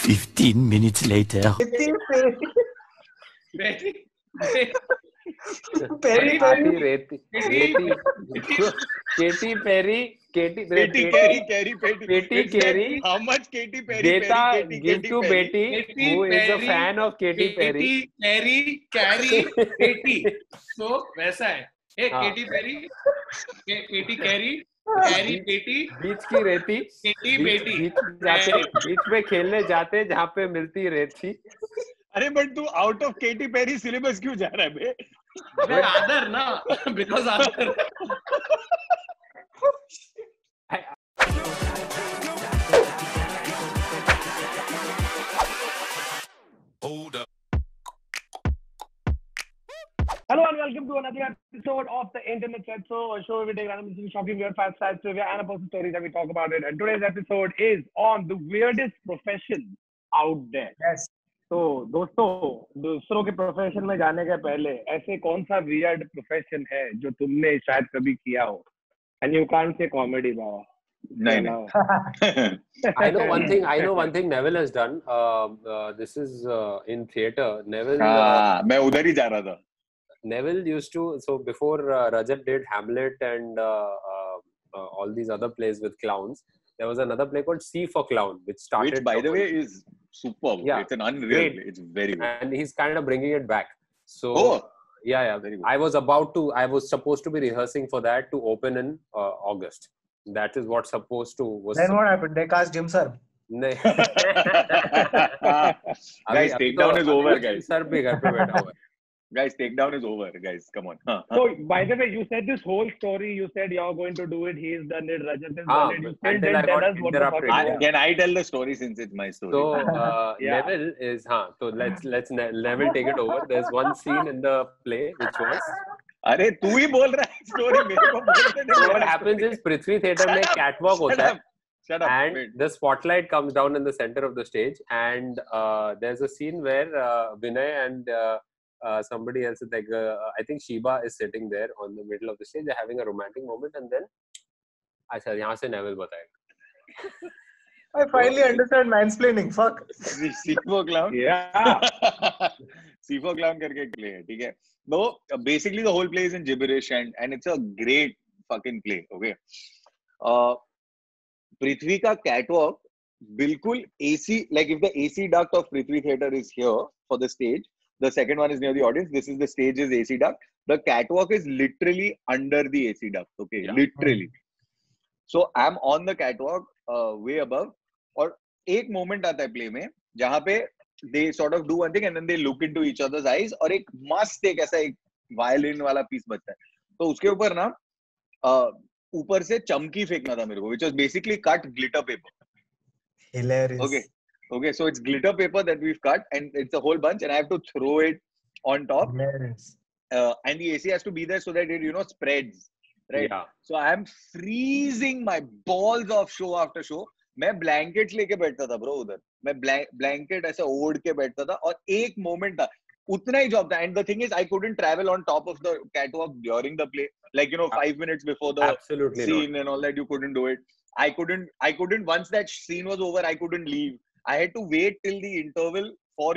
15 minutes later. Perry. Katy Perry. How much Katy Perry? Give to Betty, who is a fan of Katy Perry. Katy. So वैसा है. Hey, Katy Perry, Katy Carey, Betty. बीच की रेती. बीच में खेलने जाते जहाँ पे मिलती रेती. अरे बट तू out of Katy Perry syllabus क्यों जा रहा है बे? मैं आदर ना, because आदर. Hello and welcome to another episode of the Internet Chat Show, a show where we take random shocking, weird facts, science trivia, and a personal stories and we talk about it. And today's episode is on the weirdest profession out there. Yes. तो दोस्तों, दूसरों के profession में जाने के पहले ऐसे कौन सा वियर्ड प्रोफेशन है जो तुमने शायद कभी किया हो? And you can't say comedy, बाबा. नहीं. I know one thing Neville has done. This is in theatre. Neville. मैं उधर ही जा रहा था. Neville used to, so before Rajat did Hamlet and all these other plays with clowns, there was another play called C for Clown, which started. Which, by the way, is superb. Yeah, it's an unreal great. Play. It's very good. And he's kind of bringing it back. So, yeah. Very good. I was supposed to be rehearsing for that to open in August. That is what's supposed to. Then what happened? They cast Jim Sir. Guys, takedown is over, guys. Sir bhi ghar pe baitha hua hai. Guys, takedown is over, guys. Come on. So, by the way, you said this whole story. You said you're going to do it. He's done it. Rajat has done it. You still didn't tell us what the fuck it was. Can I tell the story since it's my story? So, Neville is, so let's Neville take it over. There's one scene in the play which was. अरे तू ही बोल रहा है story मेरे को बोलने दे. So what happens is Prithvi Theatre में catwalk होता है. Shut up. And wait. the spotlight comes down in the center of the stage, and there's a scene where Vinay and somebody else, like I think Shiba is sitting there on the middle of the stage. They're having a romantic moment, and then अच्छा यहाँ से Neville बताएगा. I finally understand mansplaining. Fuck. C4 Clown. Yeah. C4 Clown करके एक play है, ठीक है. No, basically the whole play is in gibberish and it's a great fucking play. Okay. Prithvi का catwalk बिल्कुल AC, like if the AC duct of Prithvi Theatre is here for the stage, the second one is near the audience. This is the stage's AC duct. The catwalk is literally under the AC duct. Okay, yeah. Literally. So I'm on the catwalk, way above. और एक moment आता है play में जहाँ पे they sort of do one thing and then they look into each other's eyes और एक मस्त एक ऐसा एक violin वाला piece बचता है. तो उसके ऊपर ना ऊपर से चमकी फेंकना था मेरे को, which was basically cut glitter paper. Hilarious. Okay, so it's glitter paper that we've cut and it's a whole bunch and I have to throw it on top. Hilarious. And the AC has to be there so that it, spreads. Right? Yeah. So I'm freezing my balls off show after show. मैं blanket लेके बैठता था bro उधर. मैं blanket ऐसे ओढ़ के बैठता था और एक मोमेंट था, उतना ही जॉब था. And the thing is I couldn't travel on top of the catwalk during the play, like 5 minutes before the scene and all that. You couldn't do it. I couldn't once that scene was over, I couldn't leave. I had to wait till the interval for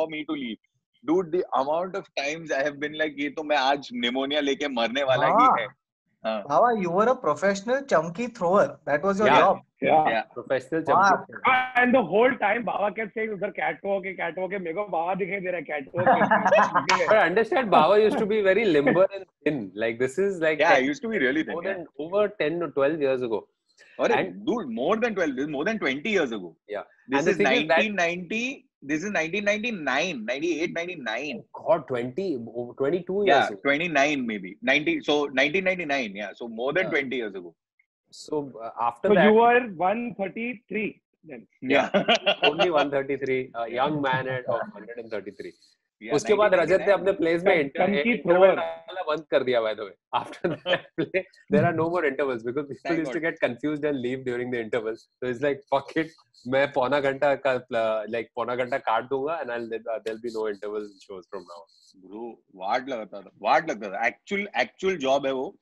me to leave. Dude, the amount of times I have been like, ये तो मैं आज pneumonia लेके मरने वाला ही है. Baba, you were a professional chunky thrower. That was your job. Yeah. Professional chunky. And the whole time, Baba kept saying, "Udhar catwalk है, मेरे को Baba दिखाई दे रहा है catwalk." But understand, Baba used to be very limber and thin. Like this is like I used to be really thin. Over 10 or 12 years ago. And dude, more than 12. This is more than 20 years ago. Yeah. This is 1990. This is 1999, 98, 99. Oh God, 22 years. Yeah, ago. 29 maybe. 90. So 1999. Yeah. So more than 20 years ago. So after so that. you were 133 then. Yeah. Only 133. A young man of 133. Yeah, उसके बाद रजत ने अपने place में interval डालना बंद कर दिया. By the way, after that play, there are no more intervals because people used to get confused and leave during the intervals. So it's like fuck it, मैं पौना घंटा काट दूंगा and there'll be no intervals in shows from now. Bro, वाट लगता था. Actual job है वो.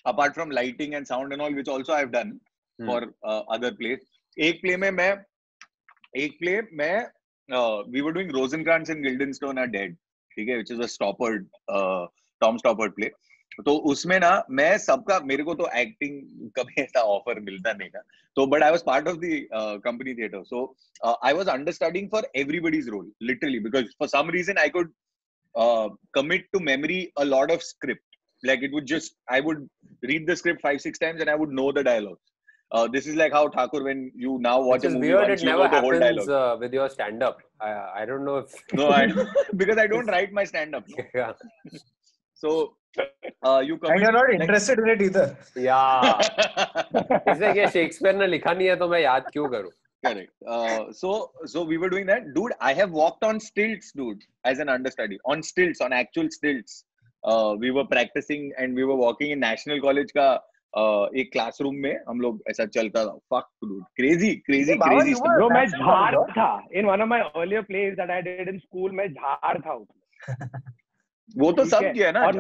Apart from lighting and sound and all, which also I've done for other plays. एक play में मैं एक play we were doing Rosencrantz and Guildenstern Are Dead, ठीक है, which is a Stoppard, Tom Stoppard play. तो उसमें ना मैं सबका, मेरे को तो एक्टिंग कभी ऐसा ऑफर मिलता नहीं था, तो but I was part of the company theatre, so I was understanding for everybody's role literally, because for some reason I could commit to memory a lot of script. Like it would just, I would read the script 5-6 times and I would know the dialogues. This is like how Thakur, when you now watch a movie weird, once, it you never know the whole happens dialogue. with your stand-up. I don't know if... No, because I don't write my stand-up. No? Yeah. So, you commit... And you're not interested in it either. Yeah. इसलिए कि Shakespeare ने लिखा नहीं है तो मैं याद क्यों करूं? Correct. So we were doing that. Dude, I have walked on stilts, dude, as an understudy. On stilts, on actual stilts. We were practicing and we were walking in National College का एक classroom में हम लोग ऐसा चलता था. Fuck, dude. Crazy stuff. Bro, मैं झाड़ था. In one of my earlier plays that I did in school, मैं झाड़ था उसमें. वो तो सब किया ना.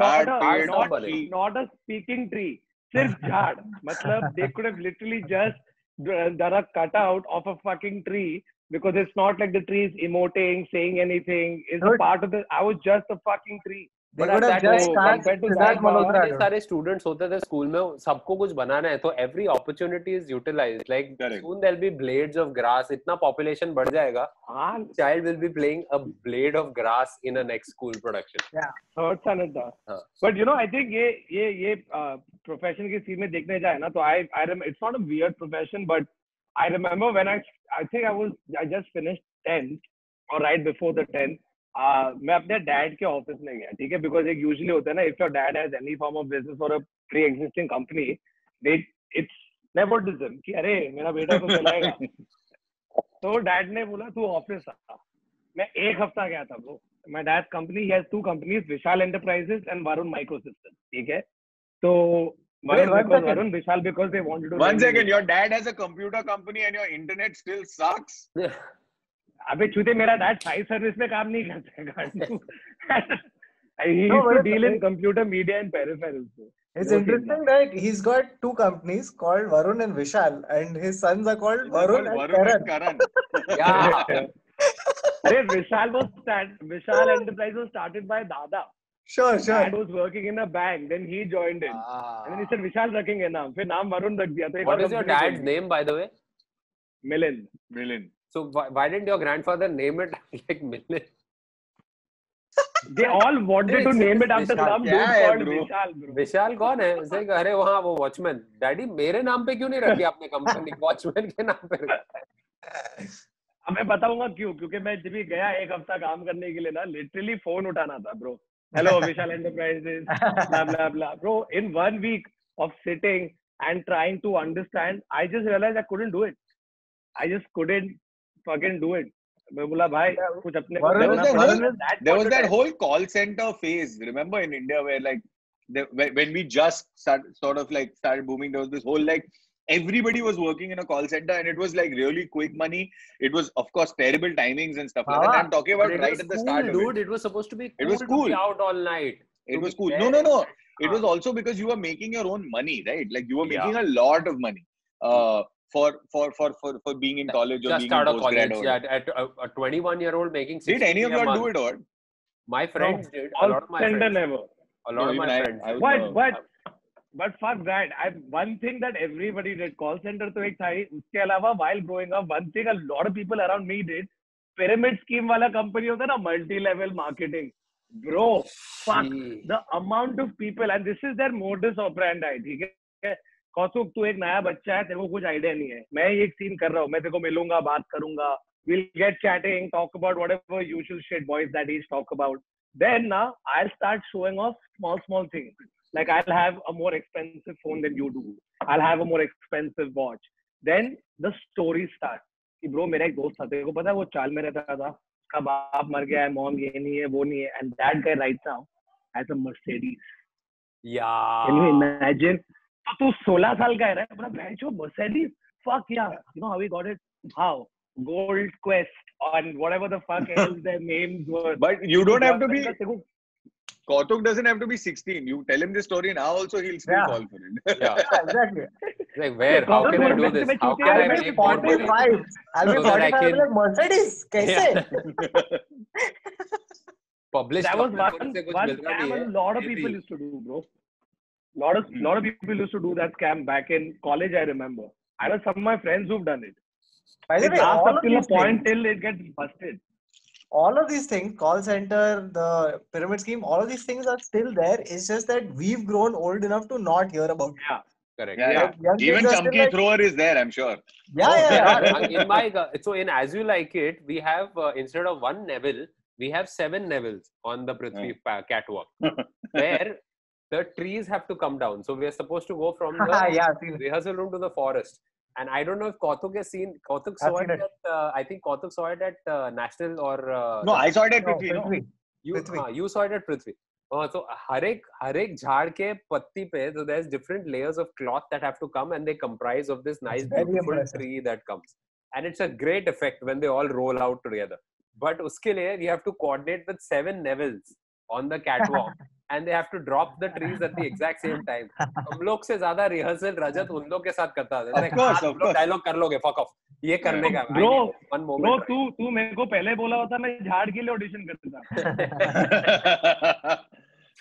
Not a speaking tree. सिर्फ झाड़. मतलब they could have literally just done a cutout of a fucking tree, because it's not like the tree is emoting, saying anything. It's a part of the. I was just a fucking tree. They would have just compared to that Malhotra. सारे students होते थे school में, सबको कुछ बनाना है, तो every opportunity is utilized. Like soon there'll be blades of grass. इतना population बढ़ जाएगा. Child will be playing a blade of grass in a next school production. Yeah, third son is that. But you know, I think ये profession की scene में देखने जाए ना, तो it's not a weird profession, but I remember when I think I just finished 10th or right before the 10th. मैं अपने dad के ऑफिस में गया, ठीक है, बिकॉज एक यूजुअली होता है ना, if your dad has any form of business और a pre existing company, it's nepotism कि अरे मेरा बेटा तो चलाएगा. तो डैड ने बोला तू ऑफिस आ. मैं एक हफ्ता गया था bro. My dad's company, he has 2 companies, Vishal enterprises and Varun microsystem, ठीक है. तो Varun Vishal, because they wanted to. One second, your dad has a computer company and your internet still sucks. अबे चूते, मेरा डैड साइड सर्विस में काम नहीं करता है. He used to deal in computer media and peripherals. It's interesting that he's got 2 companies called Varun and Vishal, and his sons are called Varun and Karan. Yeah. अरे Vishal Enterprise was started by Dada. Sure. Dad was working in a bank, then he joined in, and then he said Vishal रखेंगे नाम, फिर नाम Varun रख दिया. What is your dad's name, by the way? Milind. So why didn't your grandfather name it like Milind? They all wanted to name it after some dude called Vishal, bro. विशाल कौन है? उसे अरे वहाँ वो watchman. Daddy मेरे नाम पे क्यों नहीं रखी आपने कंपनी? वॉचमैन के नाम पे रखी. अब मैं बताऊंगा क्यों. क्योंकि मैं जब भी गया एक हफ्ता काम करने के लिए ना, लिटरली फोन उठाना था bro. Hello, Vishal Enterprises, blah blah blah, bro. In 1 week of sitting and trying to understand, I just realized I couldn't do it. I just couldn't fucking do it. मैं बोला भाई कुछ अपने. There was that whole call center phase. Remember in India where like when we just started booming, there was this whole like everybody was working in a call center and it was like really quick money. It was of course terrible timings and stuff like that. I'm talking about right at the start. Dude, it was supposed to be cool. It was cool. To be out all night. It was cool. No. It was also because you were making your own money, right? Like you were making a lot of money. For being in college or just being out in of college. Yeah, at a 21-year-old making 60. Did any of you do it or? My friends did. A lot of my friends. Never. A lot of my friends. But fuck that. One thing that everybody did, call center तो एक था ही. उसके अलावा while growing up, one thing a lot of people around me did, pyramid scheme वाला company होता है ना, multi-level marketing. Bro, fuck the amount of people, and this is their modus operandi, ठीक है. कौसुक तू एक नया बच्चा है, तेरे को कुछ आइडिया नहीं है. मैं एक सीन कर रहा हूँ, मैं तेरे को मिलूंगा, बात करूंगा. We'll get chatting, talk about whatever usual shit boys that is talk about. Then now I'll start showing off small things. Like I'll have a more expensive phone than you do. I'll have a more expensive watch. Then the story starts. कि bro मेरा एक दोस्त था, तेरे को पता है वो चाल में रहता था, उसका बाप मर गया है, मॉम ये नहीं है, वो नहीं है, and that guy right now has a Mercedes. Yeah. Can you imagine? तो तू 16 साल का है ना, अपना भैंचो Mercedes. Fuck yeah. You know how we got it? How? Gold Quest on whatever the fuck else their names were. But you don't have to be. Kautuk doesn't have to be 16. You tell him this story now also, he'll still Yeah. fall for it. Yeah. Yeah, exactly. Like where? How can I do this? How can I I'll be make more money? 45. I'll be So that I 45. I'll be can- like, Mercedes, kaise? Publish That was stuff one से कुछ one मिल रहा नहीं scam है. a lot of Maybe. people used to do, bro. Lot of people used to do that scam back in college. I remember. I know some of my friends who've done it. By the It way, all lasts of up till a these point things, till it gets busted. all of these things, call center, the pyramid scheme, all of these things are still there. It's just that we've grown old enough to not hear about it. Yeah. Correct. Yeah, Like, young Even kids are still Chunky like, Thrower is there, I'm sure. In my so in As You Like It, we have instead of one Neville, we have 7 Nevilles on the Prithvi catwalk, where the trees have to come down. So we are supposed to go from the yeah, I've seen it. rehearsal room to the forest. And I don't know if Kautuk has seen. Kautuk saw I've it seen it. at. I think Kautuk saw it at National or. No, I saw it at No, Prithvi, no? Prithvi. You saw it at Prithvi. So हर एक झाड़ के पत्ती पे, so there's different layers of cloth that have to come, and they comprise of this nice very beautiful impressive. tree that comes, and it's a great effect when they all roll out together. But उसके लिए we have to coordinate with 7 Nevilles on the catwalk, and they have to drop the trees at the exact same time. हम लोग से ज़्यादा rehearsal रजत उन लोग के साथ करता है. Of course, of course. Dialogue कर लोगे, fuck off. ये करने का. Bro, one Bro, moment. तू मेरे को पहले बोला होता मैं झाड़ के लिए ऑडिशन करता.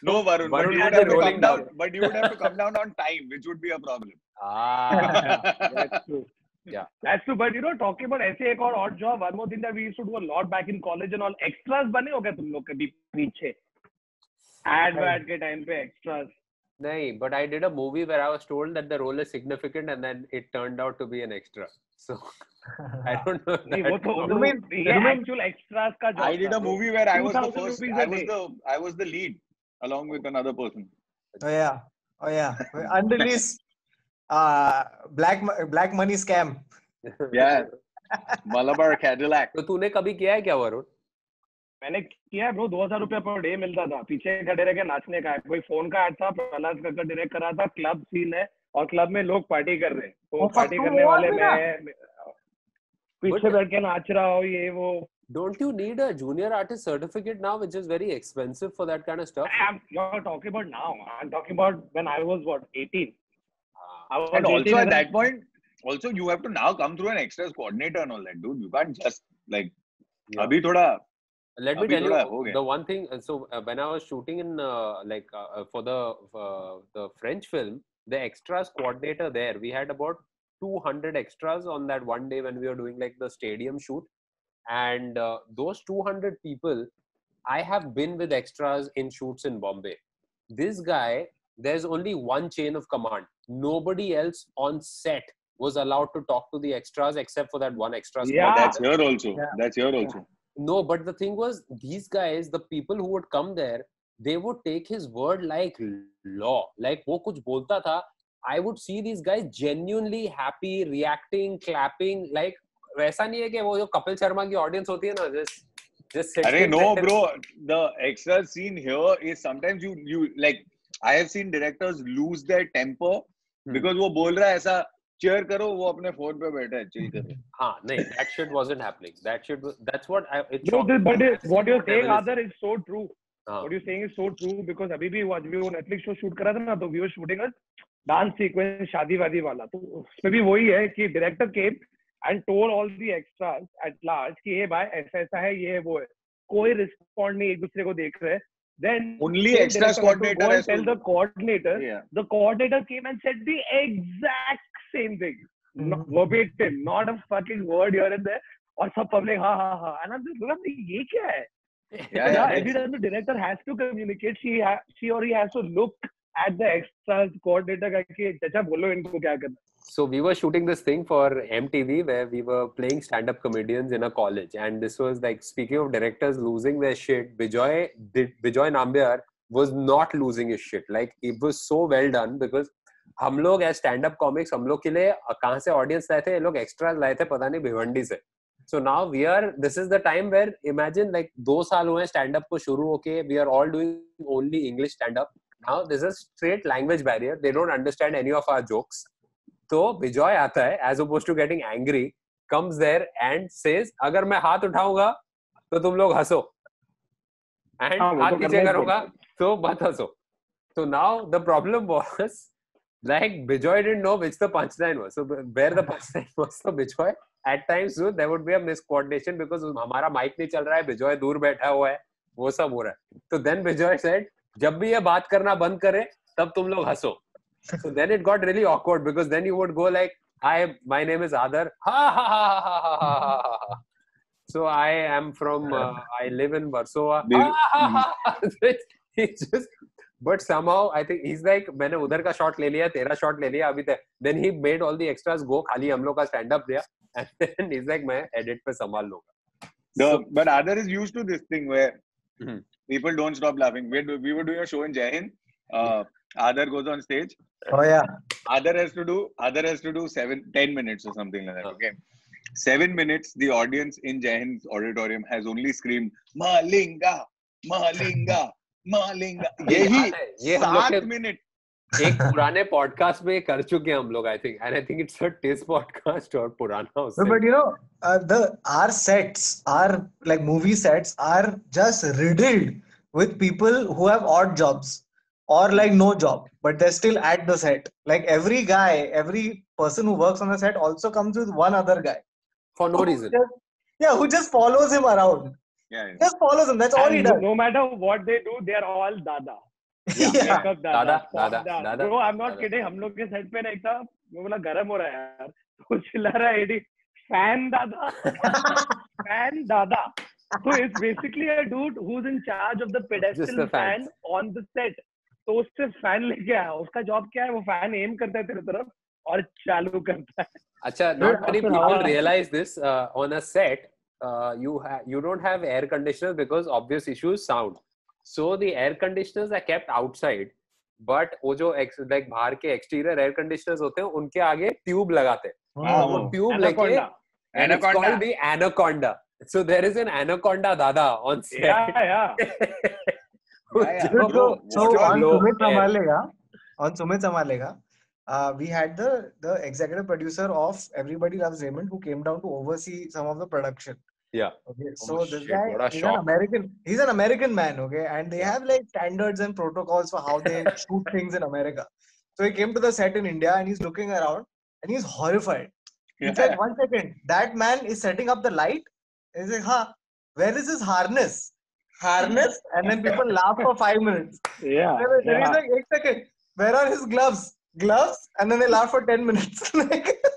No, Varun, but Varun you would would be have to rolling come down. down. But you would have to come down on time, which would be a problem. That's true. Yeah. That's true. But you know, talking about ऐसे एक और odd job, one more thing that we used to do a lot back in college and all. Extras बने हो क्या तुम लोग कभी पीछे? Ad के time पे extras. No, but I did a movie where I was told that the role is significant, and then it turned out to be an extra. So I don't know. नहीं वो तो You mean- ये actual extras का job I did था, a bro. movie where I was the 2,000 first. rupees a day. I was the lead, along with another person. Oh yeah. Unreleased black money scam. Yeah, Malabar Cadillac. तो तूने कभी किया है क्या वरुण? मैंने किया है ब्रो. 2,000 रुपया पर डे मिलता था. पीछे खड़े रह के नाचने का है. कोई फोन का ऐड था, प्रहलाद कक्कड़ डायरेक्ट करा था. क्लब सीन है और क्लब में लोग पार्टी कर रहे हैं. तो पार्टी करने वाले मैं पीछे बैठ के नाच रहा हूँ. ये वो. Don't you need a junior artist certificate now, which is very expensive for that kind of stuff? You're talking about now. I'm talking about when I was 18. I was And 18 also at and that point, also you have to now come through an extras coordinator and all that, dude. You can't just like. Yeah. Abhi thoda. Let me Abhi tell thoda you ho gaya. the one thing. So when I was shooting in for the French film, the extras coordinator there, we had about 200 extras on that one day when we were doing like the stadium shoot, and those 200 people, I have been with extras in shoots in Bombay. This guy, there's only one chain of command. Nobody else on set was allowed to talk to the extras except for that one extra. Yeah. Oh, that's here also. Yeah. That's here also. No, but the thing was, these guys, the people who would come there, they would take his word like law. Like wo kuch bolta tha, I would see these guys genuinely happy, reacting, clapping. Like वैसा नहीं है कि वो जो कपिल शर्मा की audience होती है ना, just Arey, no, bro. The extra scene here is sometimes you like. I have seen directors lose their temper because वो बोल रहा है ऐसा cheer करो, वो अपने phone पे बैठा है chill करो. हाँ, नहीं, that shit wasn't happening. That's what it's. No, but what you're saying, Adar, is so true. हाँ. What you're saying is so true because अभी भी वो Netflix show shoot करा था ना, तो we were shooting a dance sequence शादी वादी वाला. तो उसमें भी वही है कि director came and told all the extras at large कि ये भाई ऐसा ऐसा है, ये वो है. कोई respond नहीं, एक दूसरे को देख रहे. Then Only extras coordinator go and has tell to- the coordinator. Yeah. The coordinator came and said the exact same thing. Not verbatim, not a fucking word here and there. और सब public हाँ. And I'm just like, ये क्या है? Yeah, Every time the director has to communicate, she or he has to look at the extras coordinator करके चाचा बोलो इनको क्या करना. So we were shooting this thing for MTV where we were playing stand-up comedians in a college, and this was like, speaking of directors losing their shit, Bijoy Nambiar was not losing his shit. Like, it was so well done because हम लोग as stand-up comics, हम लोग के लिए कहाँ से audience लाए थे? ये लोग extras लाए थे पता नहीं भिवंडी से. So now this is the time where imagine like 2 साल हुए stand-up को शुरू होके, we are all doing only English stand-up. Now there's a straight language barrier. They don't understand any of our jokes. तो विजय आता है, as opposed to getting angry, comes there and says, अगर मैं हाथ उठाऊंगा तो तुम लोग हंसो. and हाँ, वो हाथ तो नीचे करना ही करूंगा पड़ता है। तो मत हंसो. So now the problem was like Bijoy didn't know which the punchline was. So where the punchline was for Bijoy, at times there would be a miscoordination because हमारा mic नहीं चल रहा है, Bijoy दूर बैठा हुआ है, वो सब हो रहा है. So then Bijoy said, जब भी ये बात करना बंद करे, तब तुम लोग हंसो. So then it got really awkward because then you would go like, "Hi, my name is Adar." Ha ha ha ha ha ha ha ha. So I am from, I live in Warsaw. Ha ha ha ha. It's just, but somehow I think he's like, मैंने उधर का shot ले लिया, तेरा shot ले लिया अभी तक. Then he made all the extras go. खाली हम लोग का stand up दिया. And then he's like, मैं edit पे संभाल लूँगा. But Adar is used to this thing where Mhm. people don't stop laughing. We were doing a show in Jai Hind. Adar goes on stage. Oh yeah. Adar has to do 10 minutes or something like that. Okay. 7 minutes, the audience in Jai Hind's auditorium has only screamed Mahalinga, Mahalinga, Mahalinga. ये हम लोग 7 के minutes. एक पुराने podcast में कर चुके हैं हम लोग, I think, and I think it's a test podcast और पुराना उससे. No, but you know, our sets, our like movie sets are just riddled with people who have odd jobs or like no job, but they're still at the set. Like every person who works on the set also comes with one other guy. For no Who reason. who just follows him around. Yeah. Just follows him. That's all he And does. no matter what they do, they are all dada. Yeah. Makeup दादा, spot दादा. Bro, I'm not दादा. kidding. हम लोग के set पे ना एक था, वो बोला गर्म हो रहा है यार, तो चिल्ला रहा है एडी, फैन दादा, फैन दादा. So it's basically a dude who's in charge of the Just pedestal the fans. fan on the set. तो उससे फैन लेके आया, उसका जॉब क्या है, वो फैन एम करता है तेरे तरफ और चालू करता है. अच्छा, not many After people hours. realize this. On a set, you don't have air conditioners because obvious issues sound. So the air conditioners are kept outside. But वो जो like बाहर के exterior air conditioners होते हैं, उनके आगे tube लगाते हैं. वो ट्यूब लेके, Anaconda. and it's called the anaconda. So there is an anaconda dada on set. Yeah. So What on low Sumit air. Samalega, we had the executive producer of Everybody Loves Raymond who came down to oversee some of the production. Yeah. Okay, Oh, so this shit, guy what a is shock. he's an American man, okay, and they have like standards and protocols for how they shoot things in America. So he came to the set in India and he's looking around and he's horrified. He's like, 1 second, that man is setting up the light. He's like, where is his harness? Harness, and then people laugh for 5 minutes. Yeah. Then he's like, 1 second, where are his gloves? Gloves, and then they laugh for 10 minutes.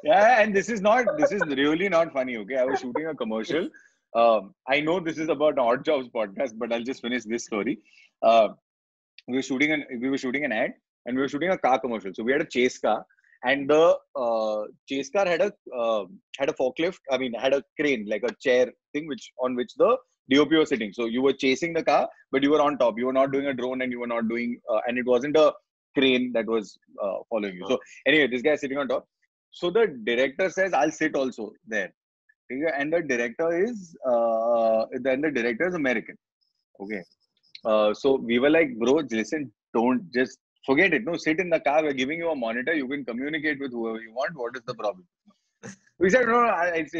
Yeah, and this is really not funny. Okay, I was shooting a commercial. I know this is about Odd Jobs podcast, but I'll just finish this story. We were shooting an ad, and we were shooting a car commercial. So we had a chase car, and the chase car had a forklift. I mean, had a crane, like a chair thing, on which the DOP was sitting. So you were chasing the car, but you were on top. You were not doing a drone, and you were not doing, and it wasn't a crane that was following you. So anyway, this guy is sitting on top. So the director says, "I'll sit also there." Okay? And the director is American. Okay. So we were like, "Bro, listen, don't just forget it. No, sit in the car. We're giving you a monitor. You can communicate with whoever you want. What is the problem?" We said, "No,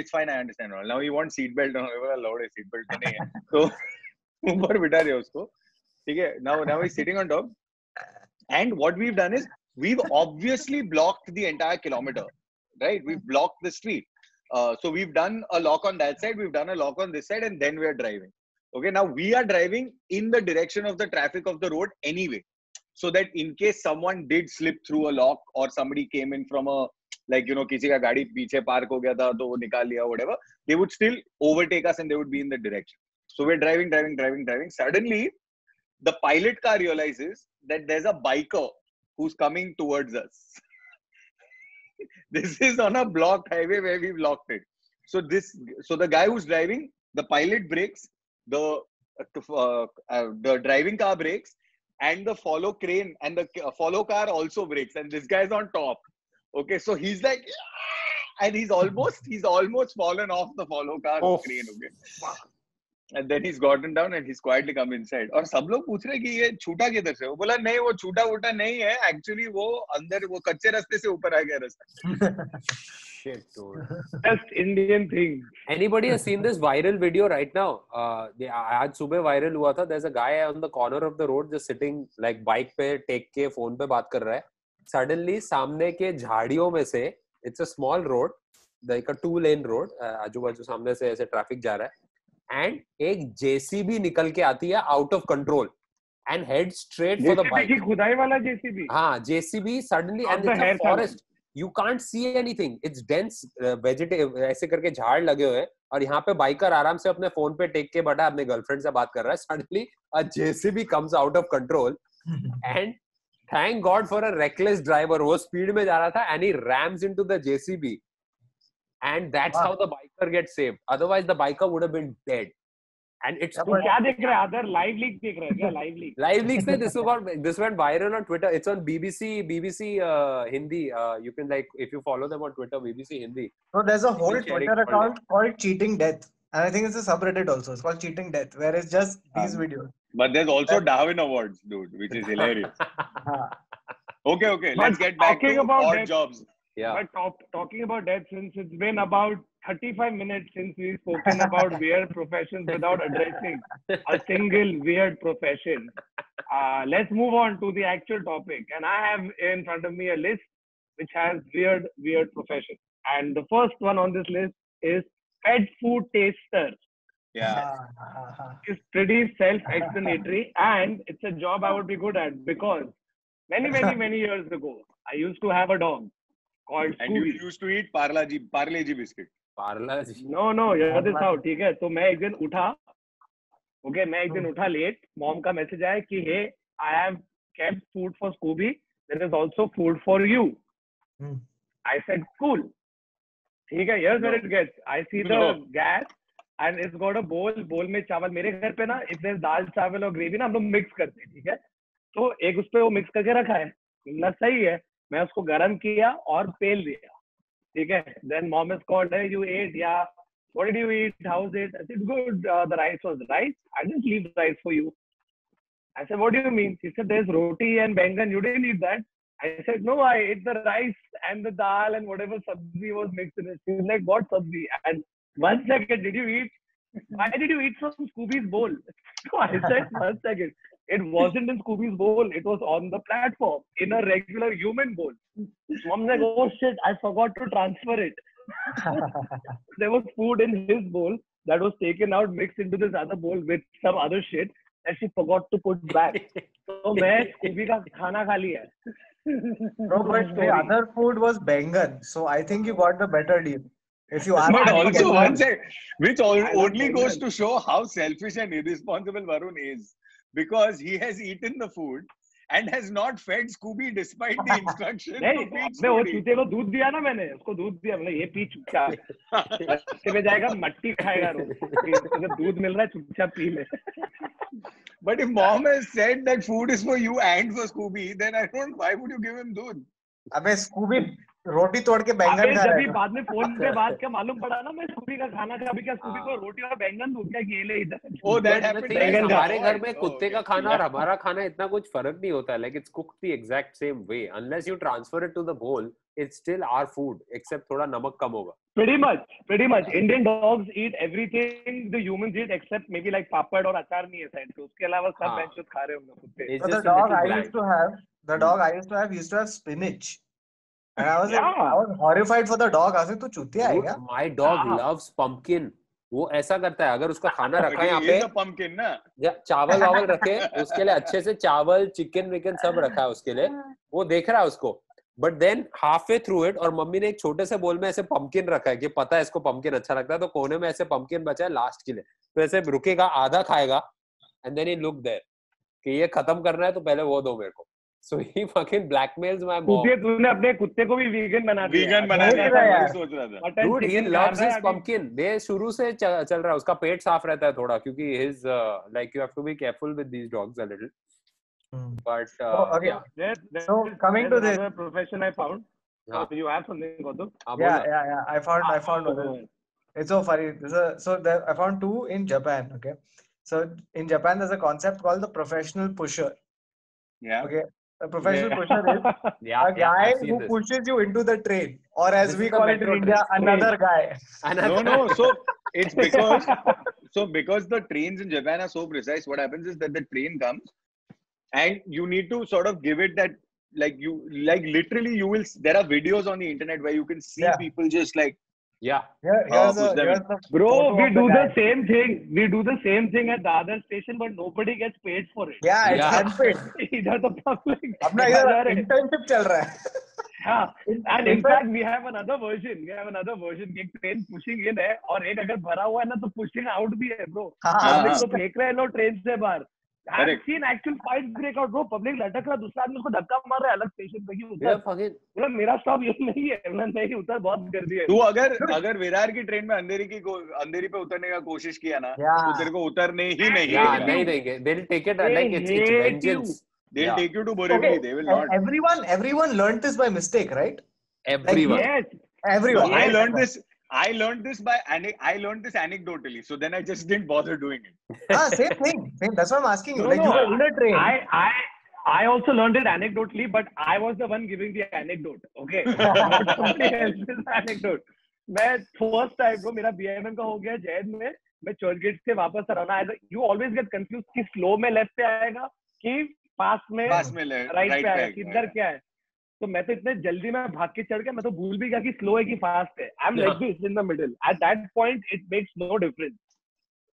it's fine. I understand." Now he wants seatbelt. Allowed a seatbelt नहीं है. So ऊपर बिठा दिया उसको. ठीक है. Now he's sitting on top. And what we've done is we've obviously blocked the entire kilometer, right? We've blocked the street. So we've done a lock on that side, we've done a lock on this side, and then we are driving. Okay, now we are driving in the direction of the traffic of the road anyway. So that in case someone did slip through a lock or somebody came in from a, like, किसी का गाड़ी पीछे park हो गया था तो वो निकाल लिया, whatever, they would still overtake us and they would be in the direction. So we're driving. Suddenly, the pilot car realizes that there's a biker who's coming towards us. This is on a blocked highway where we've locked it. So the guy who's driving, the pilot brakes, the driving car brakes, and the follow crane and the follow car also brakes, and this guy's on top. Okay, so he's like, and he's almost fallen off the follow car crane. Okay. And then he's gotten down and he's quietly come inside. और सब लोग पूछ रहे कि ये छूटा किधर से? वो बोला नहीं, वो छूटा वूटा नहीं है. Actually वो अंदर वो कच्चे रास्ते से ऊपर आ गया रास्ता. shit, dude. Just Indian thing. Anybody has seen this viral video right now? आज सुबह viral हुआ था. There's a guy on the corner of the road just sitting like bike पे टेक के phone पे बात कर रहा है. Suddenly सामने के झाड़ियों में से, it's a small road, like a 2-lane road, आजू बाजू सामने से ऐसे ट्रैफिक जा रहा है, and एक JCB निकल के आती है out of control and head straight for the bike. JCB खुदाई वाला JCB. हाँ, JCB suddenly, and it's a forest. You can't see anything. It's dense vegetative, ऐसे करके झाड़ लगे हुए हैं, और यहाँ पे बाइकर आराम से अपने फोन पे टेक के बैठा अपने गर्लफ्रेंड से बात कर रहा है. Suddenly a JCB comes out of control and thank God for a reckless driver. वो स्पीड में जा रहा था and he rams into the JCB and that's how the biker gets saved. Otherwise the biker would have been dead. And it's क्या देख रहे हैं? Other live leak देख रहे हैं क्या? Live leak. Live leaks. This went viral on Twitter. It's on BBC Hindi. You can, like, if you follow them on Twitter, BBC Hindi. So there's a whole Twitter account called Cheating Death, and I think it's a subreddit also. It's called Cheating Death, where it's just these videos. But there's also Darwin Awards, dude, which is hilarious. Okay. Let's get back to odd jobs. Yeah. But talking about death, since it's been about 35 minutes since we've spoken about weird professions without addressing a single weird profession, let's move on to the actual topic. And I have in front of me a list which has weird professions. And the first one on this list is pet food taster. Yeah. It's pretty self-explanatory, and it's a job I would be good at because many years ago, I used to have a dog called Scooby. And you used to eat Parle G biscuit. No, hear this out, ठीक है? तो मैं एक दिन उठा late, mom का message आया कि hey, I have kept food for Scooby. There is also food for you. I said cool. ठीक है, here's where it gets. I see the gas and it's got a bowl में चावल. मेरे घर पे ना if there's दाल चावल और ग्रेवी ना हम लोग मिक्स करते हैं, ठीक है? तो एक उस पे वो मिक्स करके रखा है, ना सही है. मैं उसको गरम किया और पेल दिया, ठीक है? Then mom is called, hey, you ate, yeah. What did you eat? How's it? I said, good. The rice was rice. I didn't leave rice for you. I said, what do you mean? She said, there's roti and bangan. You didn't eat that. I said, no, I ate the rice and the dal and whatever sabzi was mixed in it. She's like, what sabzi? And 1 second, did you eat? Why did you eat from Scooby's bowl? So I said, 1 second. It wasn't in Scooby's bowl. It was on the platform in a regular human bowl. Mom's like, oh shit, I forgot to transfer it. There was food in his bowl that was taken out, mixed into this other bowl with some other shit that she forgot to put back. So मैं Scooby का खाना खा लिया. No, but the other food was bangan. So I think you got the better deal. If you ask but also one second, which only goes to show how selfish and irresponsible Varun is. Because he has eaten the food and has not fed Scooby despite the instruction. नहीं, वो चूते को दूध दिया ना मैंने, उसको दूध दिया, मतलब ये पी चुपचाप, रास्ते में जाएगा मट्टी खाएगा रोज, अगर दूध मिल रहा है चुपचाप पी ले. But if mom has said that food is for you and for Scooby, then why would you give him दूध? अबे Scooby रोटी तोड़ के बैंगन खा रहा है. जब बाद में फोन पे बात का मालूम पड़ा ना, मैं स्कूबी का खाना खा, अभी क्या स्कूबी को रोटी और बैंगन दूं क्या? ये ले इधर. Oh, that happened. हमारे घर में कुत्ते का खाना और हमारा खाना इतना कुछ फर्क नहीं होता है. Like it's cooked the exact same way. Unless you transfer it to the bowl, it's still our food, except थोड़ा नमक कम होगा. Pretty much. Indian dogs eat everything the humans eat except maybe like papad और अचार नहीं है side पे. उसके अलावा सब बेंचेस खा रहे होंगे कुत्ते. So the dog I used to have spinach. And I was horrified for the dog. I was like, तू चूतिया है क्या? My dog loves pumpkin. वो ऐसा करता है, अगर उसका खाना रखा है यहाँ पे, pumpkin ना, चावल वावल रखे उसके लिए अच्छे से, चावल चिकन विकन सब रखा है उसके लिए, वो देख रहा है उसको. But than half way through it, और मम्मी ने एक छोटे से बोल में ऐसे पंपकिन रखा है कि पता है इसको पंपकिन अच्छा लगता है, तो कोने में ऐसे पंपकिन बचा है लास्ट के लिए, तो ऐसे रुकेगा, आधा खाएगा, and then he look there कि ये खत्म करना है तो पहले वो दो मेरे को. So he fucking blackmails my mom. तूने अपने कुत्ते को भी वीगन बना दिया. सोच रहा था. Dude, he loves his pumpkin. दे शुरू से चल रहा है, उसका पेट साफ रहता है थोड़ा, क्योंकि his like you have to be careful with these dogs a little. But okay. Yeah. So coming to this profession I found. You have something, Gautam? Yeah. I found one. It's so funny. I found two in Japan. Okay. So in Japan, there's a concept called the professional pusher. Yeah. Okay. A professional pusher is a guy I've seen who this. pushes you into the train, or as This we is the call it in metro India, train. another guy. No. So it's because the trains in Japan are so precise. What happens is that the train comes, and you need to sort of give it that, like literally you will. There are videos on the internet where you can see Yeah. people just like Yeah. Here's push them the in. Bro, photo we of do guy. the same thing. We do the same thing at the other station, but nobody gets paid for it. Yeah, it's Yeah. unpaid. Idhar the public. अपना इधर internship चल रहा है. हाँ. And in in fact, we have another version. एक train pushing in है और एक अगर भरा हुआ है ना तो pushing out भी है, bro. Public तो फेंक रहे हैं लोग train से बाहर. I've seen actual fight break out, bro. Public लटक रहा, दूसरा आदमी उसको धक्का मार रहा है अलग स्टेशन पे कि उतर. मतलब मेरा स्टॉप ये नहीं है, मतलब नहीं उतर, बहुत गर्दी है. तू अगर विरार की ट्रेन में अंधेरी पे उतरने का कोशिश किया ना, तो तेरे को उतरने ही नहीं देंगे. They'll take it like it's vengeance. They'll take you to Borivali. They will not. Everyone learned this by mistake, right? Everyone. Yes. Everyone. No, I learned this anecdotally. So then I just didn't bother doing it. Same thing. That's what I'm asking you. No, like you were in a train. I also learned it anecdotally, but I was the one giving the anecdote. Okay. Not somebody else's anecdote. मैं first time bro मेरा BMM का हो गया जैद में, मैं church gate से वापस आ रहा हूँ. You always get confused कि slow में left पे आएगा कि पास में right पे आएगा, किधर क्या है. तो मैं तो इतने जल्दी में भाग के चढ़ गया, मैं तो भूल भी गया कि स्लो है कि फास्ट है. I'm like this in the middle. At that point, it makes no difference.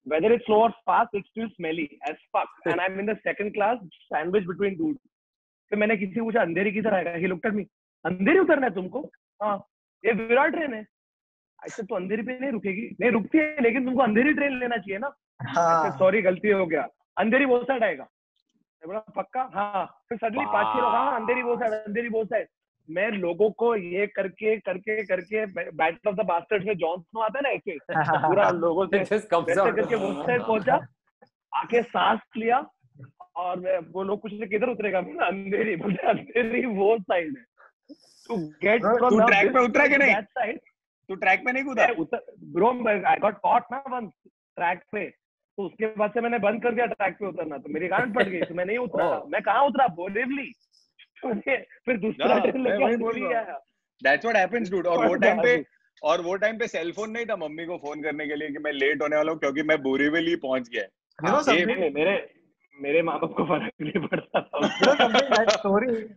Whether it's slow or fast, it's still smelly as fuck. And I'm in the second class, sandwiched between dudes. फिर मैंने किसी पूछा अंधेरी किधर आएगा? He looked at me. अंधेरी उतरना है तुमको? हाँ. ये विरार ट्रेन है. अच्छा तो अंधेरी पे नहीं रुकेगी? नहीं रुकती है, लेकिन तुमको अंधेरी ट्रेन लेना चाहिए ना. अच्छा सॉरी गलती हो गया. अंधेरी वो साइड आएगा. बोला पक्का? हाँ. फिर सडनली 5-6 लोग हाँ अंधेरी वो साइड. मैं लोगों को ये करके बैटल ऑफ द बास्टर्ड्स में जॉन स्नो आता है ना ऐसे पूरा लोगों से करके वो साइड पहुंचा, आके सांस लिया और वो लोग कुछ किधर उतरेगा? अंधेरी. बोलते अंधेरी वो साइड है. टू गेट फ्रॉम तू ट्रैक पे उतरा कि नहीं? That side. तू ट्रैक पे नहीं कूदा? ब्रो आई गॉट कॉट ना वन ट्रैक पे. तो उसके बाद से मैंने बंद कर दिया ट्रैक पे उतरना. तो मेरी गांड पड़ गई, तो मैं नहीं उतरा. मैं कहाँ उतरा? बोरिवली. फिर दूसरा ट्रेन लेके आया. That's what happens, dude. और वो टाइम पे सेल फोन नहीं था मम्मी को फोन करने के लिए कि मैं लेट होने वाला हूँ क्योंकि मैं बोरीवली पहुंच गया. मेरे माँ बाप को फर्क नहीं पड़ता था.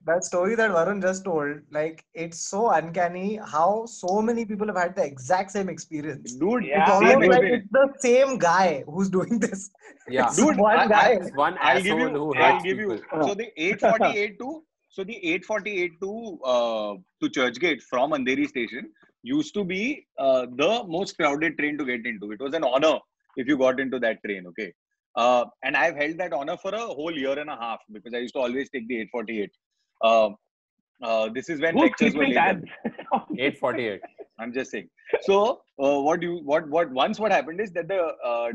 that story that Varun just told, like it's so uncanny how so many people have had the exact same experience. Dude, it's almost like it's the same guy who's doing this. Yeah, it's dude, one guy. One asshole who I'll give you. So the 848 to Churchgate from Andheri station used to be the most crowded train to get into. It was an honor if you got into that train. Okay. And I've held that honor for a whole year and a half because I used to always take the 848. This is when lectures were later. 848. I'm just saying. So what happened is that the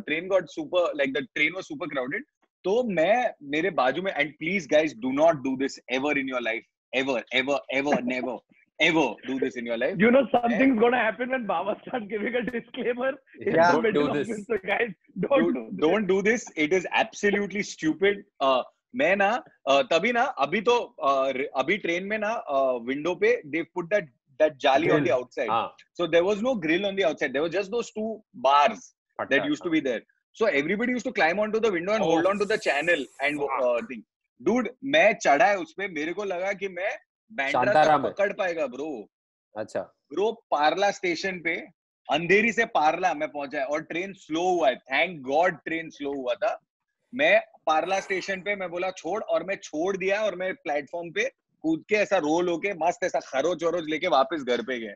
train got the train was super crowded. So मेरे बाजू में, and please guys, do not do this ever in your life. Ever, never. Ever do this in your life. You know something's gonna happen when Baba starts giving a disclaimer. Don't do this. So guys, don't do this. It is absolutely stupid. मैं ना अभी train में ना window पे they put that jali on the outside. So there was no grill on the outside. There were just those two bars that used to be there. So everybody used to climb onto the window and hold on to the channel and thing. Dude, मैं चढ़ा है उसपे, मेरे को लगा कि मैं बैंड्रा तक पकड़ पाएगा ब्रो. अच्छा ब्रो, पार्ला स्टेशन पे अंधेरी से पार्ला मैं पहुंचा है और ट्रेन स्लो हुआ है. थैंक गॉड ट्रेन स्लो हुआ था. मैं पार्ला स्टेशन पे मैं बोला छोड़, और मैं छोड़ दिया और मैं प्लेटफॉर्म पे कूद के ऐसा रोल होके मस्त ऐसा खरोच वरोच लेके वापस घर पे गए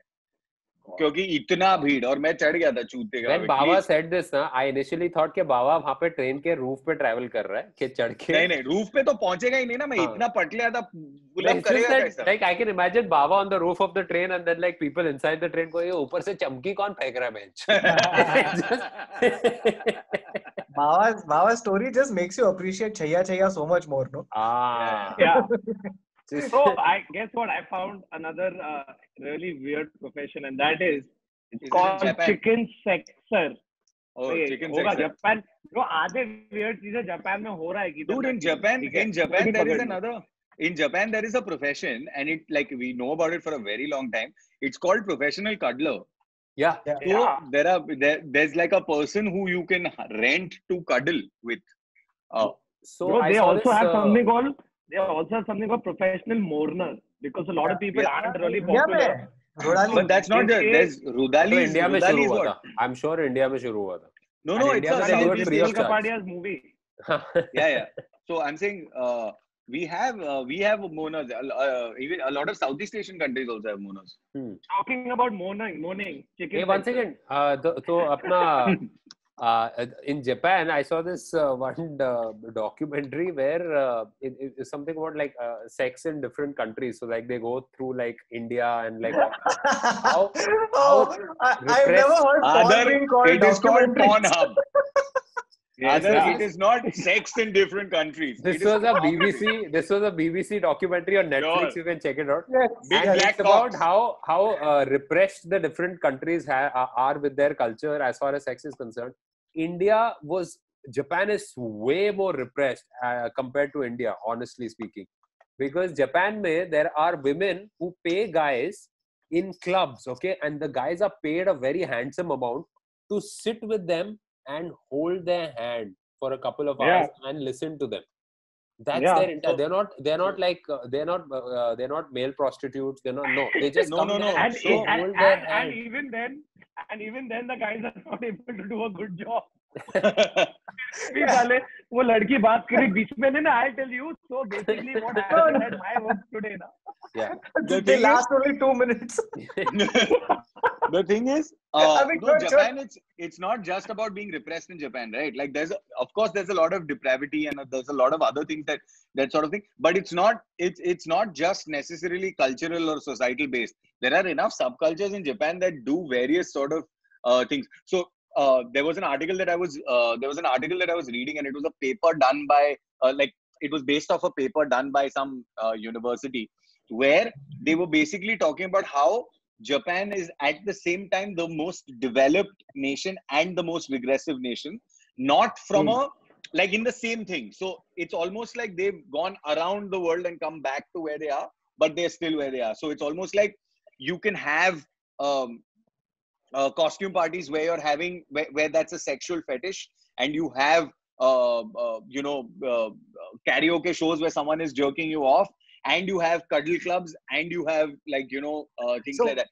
क्योंकि इतना भीड़, और मैं चढ़ गया था चूते का. When Baba said this ना, I initially thought कि बाबा वहाँ पे ट्रेन के रूफ पे ट्रैवल कर रहा है कि चढ़ के. नहीं रूफ पे तो पहुंचेगा ही नहीं ना. मैं इतना पटलिया था, पुल करेगा कैसा? Like I can imagine Baba on the roof of the train and then like people inside the train going, ऊपर से चमकी कौन फेंक रहा है bench? Baba's story just makes you appreciate Chaya so much more, no? Yeah. So I guess what I found another really weird profession, and that is it's called chicken sexer. Oh, chicken sexer. Japan. जो आधे weird चीजें Japan में हो रहा है कि dude in Japan there is another in Japan there is a profession, and it like we know about it for a very long time. It's called professional cuddler. Yeah. So there's like a person who you can rent to cuddle with. So Bro, I they saw also this, have something called professional mourner, because a lot of people aren't really popular. But that's not the, there's Rudali. India में शुरू हुआ था. I'm sure India में शुरू हुआ था. No, it's a Southeast Southeast Asian Kapadia's movie. Yeah. So I'm saying we have mourners. Even a lot of Southeast Asian countries also have mourners. Talking about mourning. Hey, one second. So apna in Japan, I saw this one documentary where it's something about like sex in different countries. So like they go through like India and like how I've never heard porn being called it is called documentary. Pornhub. It is not sex in different countries. This was a BBC documentary on Netflix. You can check it out. Yes. And it's about how repressed the different countries are with their culture as far as sex is concerned. Japan is way more repressed compared to India, honestly speaking. Because Japan there are women who pay guys in clubs, okay? And the guys are paid a very handsome amount to sit with them and hold their hand for a couple of hours and listen to them. That's their entire. They're not male prostitutes. They just come there and hold their hand. And even then the guys are not able to do a good job. वो लड़की बात करी बीच में ना, I'll tell you. So basically what happened at my work today na. Yeah. They last only 2 minutes. The thing is, Japan, it's not just about being repressed in Japan, right? Like of course there's a lot of depravity and there's a lot of other things that sort of thing, but it's not just necessarily cultural or societal based. There are enough subcultures in Japan that do various sort of things. So there was an article that I was reading, and it was a paper done by it was based off a paper done by some university, where they were basically talking about how Japan is at the same time the most developed nation and the most regressive nation, not from like in the same thing. So it's almost like they've gone around the world and come back to where they are, but they're still where they are. So it's almost like you can have costume parties where you're having where that's a sexual fetish, and you have karaoke shows where someone is jerking you off, and you have cuddle clubs, and you have things like that.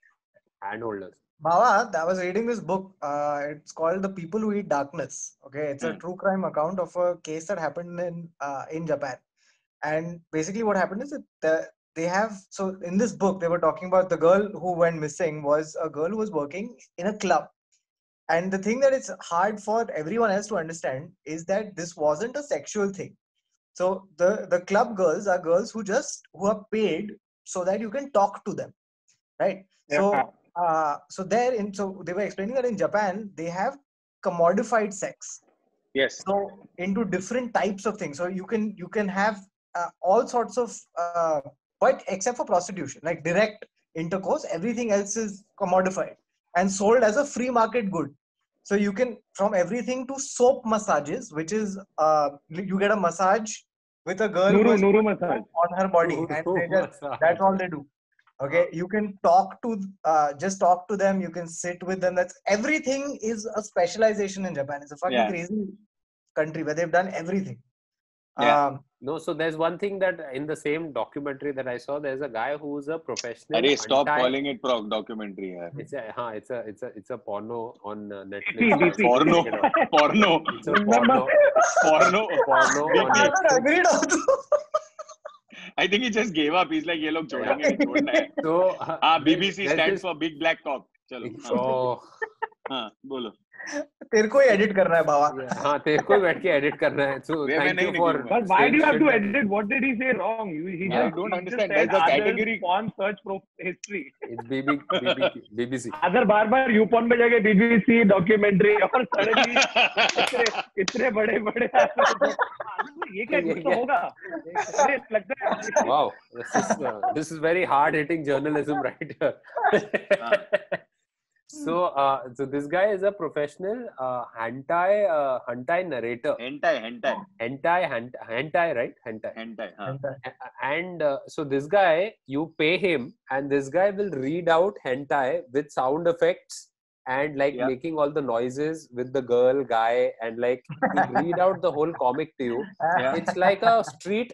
Handholders. Baba, I was reading this book. It's called The People Who Eat Darkness. Okay, it's a true crime account of a case that happened in Japan. And basically, what happened is that so in this book they were talking about the girl who went missing was a girl who was working in a club. And the thing that it's hard for everyone else to understand is that this wasn't a sexual thing. So the club girls are girls who are paid so that you can talk to them, right? So they were explaining that in Japan they have commodified sex. Yes. So into different types of things. So you can have all sorts of but except for prostitution, like direct intercourse, everything else is commodified and sold as a free market good. So you can, from everything to soap massages, which is you get a massage with a girl Nuru massage on her body, and that's all they do. Okay, you can talk to them, you can sit with them. That's everything is a specialization in Japan. It's a fucking crazy country where they've done everything. No, so there's one thing that in the same documentary that I saw, there's a guy who's a professional. Stop calling it documentary. It's a porno on Netflix. Porno. It's a porno on Netflix. I think he just gave up. He's like, "Ye log chhodenge nahi chhodna hai." So BBC stands for Big Black Cock. Chalo. Bolo. तेरे को ही edit करना है बाबा. हाँ, तेरे को ही बैठ के edit करना है. So thank you for. But why do you have to edit? What did he say wrong? I don't understand. There's a category. Porn search history. It's BBC. अगर बार YouPorn पे जाके BBC documentary और suddenly इतने बड़े ये क्या कुछ तो होगा? लगता है. Wow, this is very hard hitting journalism right here. So this guy is a professional hentai narrator. Hentai, Right? Hentai. huh. And so this guy, you pay him, and this guy will read out hentai with sound effects and like Yeah. making all the noises with the girl, guy, and like he'll read out the whole comic to you. Yeah. It's like a street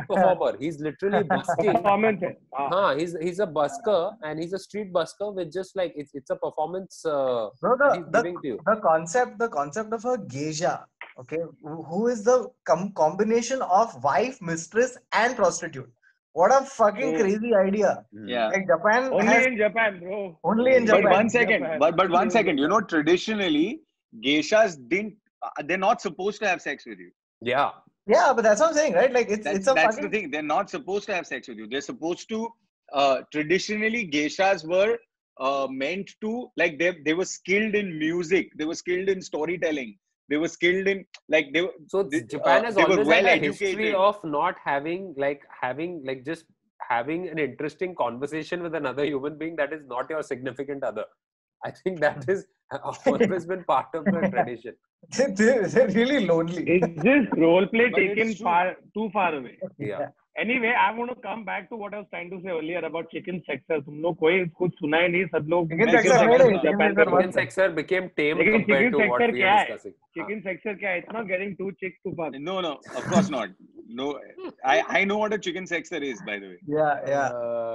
performer. He's literally busking. Performance hai. He's a busker, and he's a street busker with just like it's a performance. Bro, he's giving to you. the concept of a geisha, okay, who is the combination of wife, mistress, and prostitute. What a fucking crazy idea! Yeah. Like Japan Only has in Japan, bro. only in But Japan. one second, Japan. but one second. You know, traditionally, geishas didn't. They're not supposed to have sex with you. Yeah. Yeah, but that's what I'm saying, right? Like it's a That's the fucking thing. They're not supposed to have sex with you. They're supposed to. Traditionally, geishas were meant to, like, they were skilled in music. They were skilled in storytelling. They were skilled in, like, So Japan has they were always well had a history educated. of not having just having an interesting conversation with another human being that is not your significant other. I think that is always been part of the tradition. they're really lonely. Is this role play But it's taken true. too far away? Yeah. Anyway, I want to come back to what I was trying to say earlier about chicken sexer. तुम लोग कोई कुछ सुना ही नहीं, सब लोग Chicken मैं sexer क्यों नहीं, Japan chicken का sexer Chicken sexer became tame लेकिन compared chicken to what sexer we क्या are है? discussing. Chicken sexer क्या है? It's not getting two chicks to fuck. No, of course not. No, I know what a chicken sexer is, by the way. Yeah.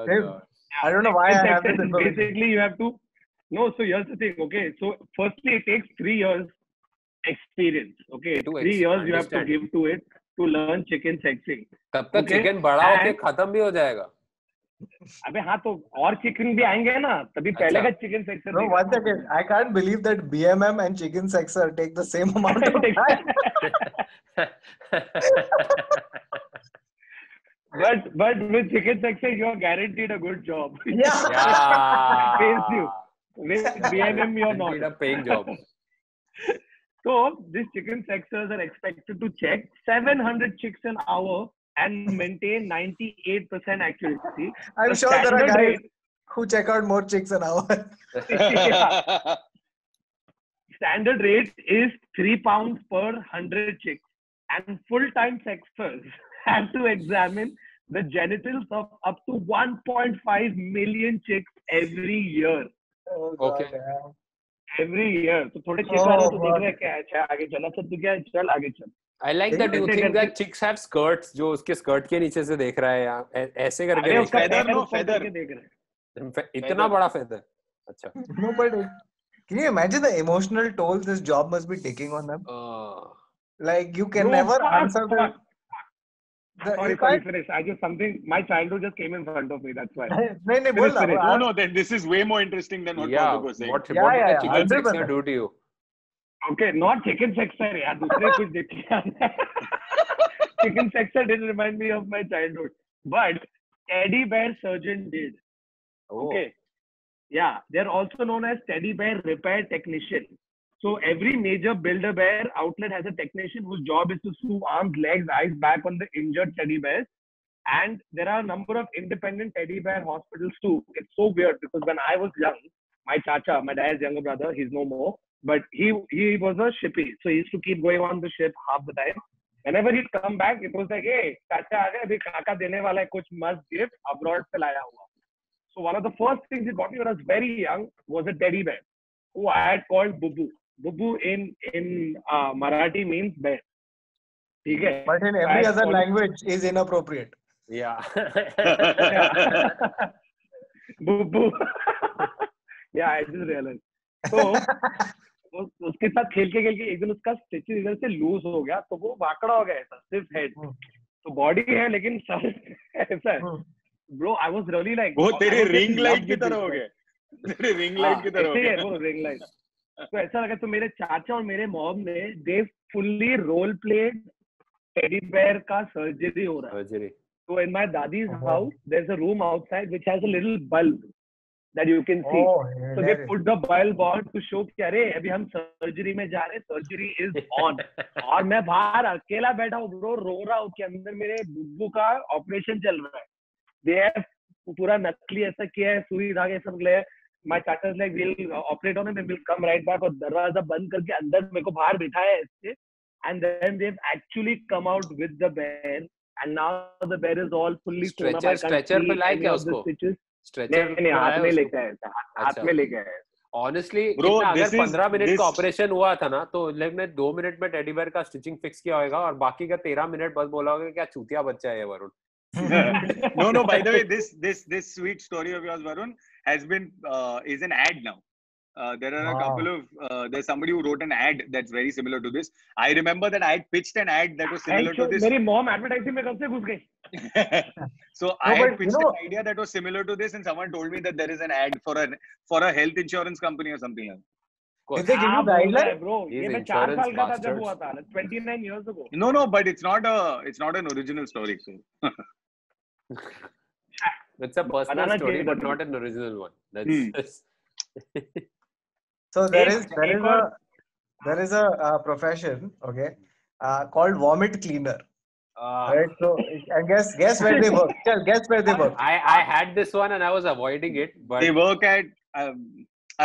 Hey, God. I don't know why I Chicken have this sexer is information. basically you have to. No, so here's the thing. Okay, so firstly it takes 3 years experience. Okay, To 3 years you have to understand. give to it to learn chicken sexing. तब तक Okay. Chicken बड़ा होके And- खत्म भी हो जाएगा. अबे हाँ तो और चिकन भी आएंगे ना तभी पहले का chicken सेक्सर No, one second. I can't believe that BMM and chicken sexer take the same amount of time. but with chicken sexer you are guaranteed a good job. Yeah. Yeah. Pays you. With BMM you're not. Need a paying job. So these chicken sexers are expected to check 700 chicks an hour and maintain 98% accuracy. I'm The sure there are standard guys rate- who check out more chicks an hour. Yeah. Standard rate is 3 pounds per 100 chicks, and full-time sexers have to examine the genitals of up to 1.5 million chicks every year. Oh, Okay. yeah. Every year. तो थोड़े chicks आ रहे हैं तो देख रहे हैं क्या है, अच्छा आगे चल, अच्छा तू क्या है, चल आगे चल. I like that you think that chicks have skirts जो उसके skirt के नीचे से देख रहा है यहाँ ऐसे करके अरे देख उसका feather, पैर no, ऊपर feather. करके देख रहे हैं. रहा है. इतना बड़ा feather. अच्छा. No, but can you imagine the emotional toll this job must be taking on them? Like you can Bro, never fuck, answer the. fuck. Sorry, if I- finish. I just something. My childhood just came in front of me. That's why. नहीं बोल ना, finish. No, then this is way more interesting than what Yeah. Kautuk was saying. What Yeah, did yeah, the chicken 100%. sexer do to you? Okay, not chicken sexer. यार दूसरे कुछ देखिए. Chicken sexer didn't remind me of my childhood, but teddy bear surgeon did. Oh. Okay. Yeah, they're also known as teddy bear repair technician. So every major Build-A-Bear outlet has a technician whose job is to sew arms, legs, eyes, back on the injured teddy bears. And there are a number of independent teddy bear hospitals too. It's so weird because when I was young, my chacha, my dad's younger brother, he's no more, but he was a shippy. So he used to keep going on the ship half the time. Whenever he'd come back, it was like, hey, chacha aa gaya, abhi kaka dene wala hai kuch mast gift abroad se laya hua. So one of the first things he got me when I was very young was a teddy bear who I had called Bubu. Bubu in Marathi means bear. ठीक है? But in every other language is inappropriate. Yeah. Bubu. Yeah, I just realized. So उसके साथ खेल के एक दिन उसका stitches इधर से लूज हो गया तो वो वाकड़ा हो गया ऐसा सिर्फ हेड तो बॉडी है लेकिन सर ऐसा है bro I was really like वो तेरे रिंग लाइट की तरह हो गए तेरे रिंग लाइट की तरह हो गए वो रिंग लाइट तो ऐसा लगा तो मेरे चाचा और मेरे मॉम ने they fully role played teddy bear का सर्जरी हो रहा है Surgery. so in my dadi's house there's a room outside which has a little bulb that you can see Oh, so they put the bulb on to show कि अरे अभी हम surgery में जा रहे हैं सर्जरी इज ऑन और मैं बाहर अकेला बैठा हूँ ब्रो रो रहा हूँ कि अंदर मेरे बुब्बू का ऑपरेशन चल रहा है दे पूरा नकली ऐसा किया है सुई धागे सब ले my chacha's like, we'll operate on it and we'll come right back. और दरवाजा बंद करके अंदर मेरे को बाहर बिठाया ऐसे, and then they've actually come out with the bear, and now the bear is all fully sewn up. Stretcher पे लाए क्या उसको? Stretcher नहीं हाथ में लेके आया, हाथ में लेके आया. Honestly, Bro, अगर 15 मिनट का ऑपरेशन हुआ था ना, तो ने 2 मिनट में टेडी बेयर का स्टिचिंग फिक्स किया होगा और बाकी का 13 मिनट बस बोला होगा क्या चूतिया बच्चा है ये Varun. No, by the way, this sweet story of yours, Varun, has been is an ad now. There are a couple of there's somebody who wrote an ad that's very similar to this. I remember that I had pitched an ad that was similar to this. मेरी mom advertising में कब से घुस गई. So I had pitched an idea that was similar to this, and someone told me that there is an ad for a health insurance company or something else. Did they give you guidelines? Bro, ये मैं 4 साल का था जब हुआ था, 29 years ago. No, but it's not an original story. So. It's a personal story, but not an original one. That's So there is a profession, okay, called vomit cleaner. Right. So and guess where they work. Guess where they work. I had this one and I was avoiding it, but they work at I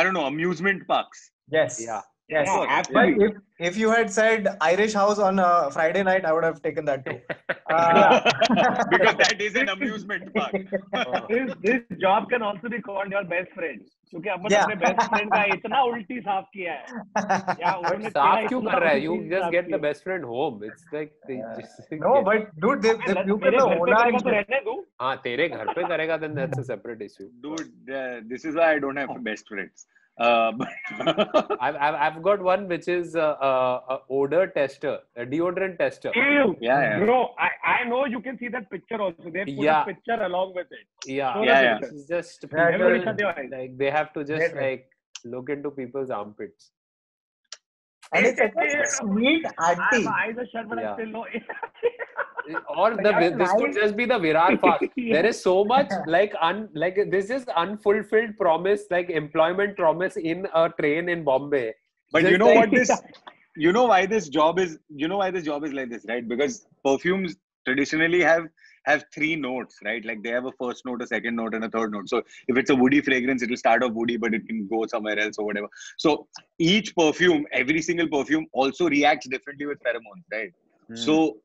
don't know, amusement parks. Yes. Yeah. Yes. Yeah, absolutely. But if you had said Irish House on a Friday night, I would have taken that too. Because that is an amusement park. This job can also be called your best friend. क्योंकि अपन अपने best friend का इतना उल्टी साफ किया है. साफ क्यों कर रहा है? You just get the best friend home. It's like no, but dude, you get the Ola. हाँ, तेरे घर पे करेगा then that's a separate issue. Dude, this is why I don't have best friends. I've got one which is a odor tester, a deodorant tester. Yeah. Bro, I know you can see that picture also. They put a picture along with it. Yeah. It's just people, like they have to just like look into people's armpits. And it's like a sweet auntie. My eyes are shut, but I still know. Or this could just be the Virar fast. There is so much like this is unfulfilled promise, like employment promise in a train in Bombay. But just you know what this, you know why this job is like this, right? Because perfumes traditionally have 3 notes, right? Like they have a first note, a second note, and a third note. So if it's a woody fragrance, it will start off woody, but it can go somewhere else or whatever. So each perfume, every single perfume also reacts differently with pheromones, right? So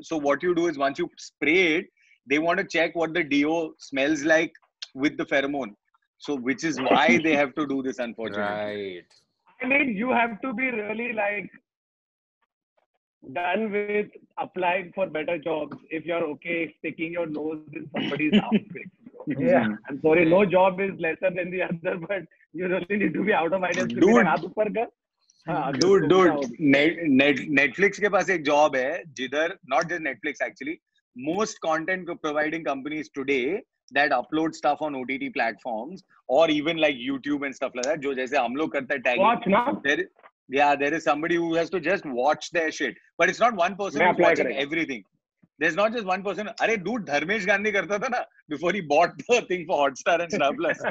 so what you do is once you spray it, they want to check what the deo smells like with the pheromone. So which is why they have to do this, unfortunately. Right. I mean, you have to be really like done with applying for better jobs if you're okay sticking your nose in somebody's outfit. Yeah. I'm sorry, no job is lesser than the other, but you really need to be out of ideas. Dude, Netflix के पास एक job है जिधर, not just Netflix actually, most content providing companies today that upload stuff on OTT platforms or even like YouTube and stuff like that, जो जैसे हम लोग करते हैं tagging. Watch now. There is somebody who has to just watch their shit. But it's not one person who's watching everything. There's not just one person. Arey, dude, Dharmesh Gandhi karta tha na before he bought the thing for Hotstar and Star Plus.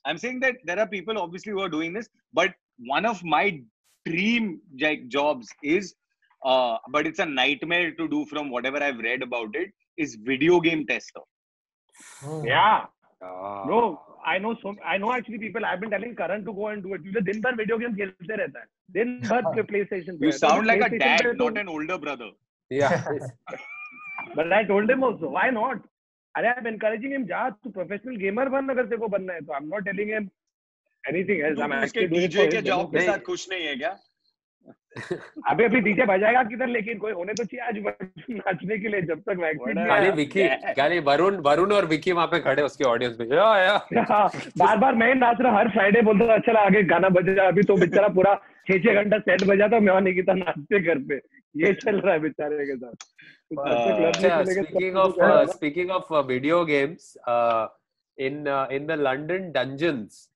I'm saying that there are people obviously who are doing this, but one of my dream jobs is, but it's a nightmare to do from whatever I've read about it, is video game tester. Yeah. No, I know actually people. I've been telling Karan to go and do it. क्योंकि दिन भर video game खेलते रहता है. दिन भर PlayStation. You sound like a dad, not an older brother. Yeah. But I told him also, why not? I'm encouraging him, जा तू professional gamer बन अगर तेरे को बनना है तो. I'm not telling him anything else. I'm actually doing it for his job के साथ खुश नहीं है क्या? अभी डीजे बजाएगा किधर, लेकिन कोई होने तो चाहिए आज नाचने के लिए जब तक वैक्सीन खाली वरुण और विकी वहां पे खड़े उसके ऑडियंस में बार मैं नाच रहा हर फ्राइडे, बोलता अच्छा आगे गाना बजा. अभी तो बेचारा पूरा 6 घंटा सेट बजा था, मैं और निकिता नाचते घर पे. ये चल रहा है बेचारे के साथ. Speaking of video games, in the London dungeons,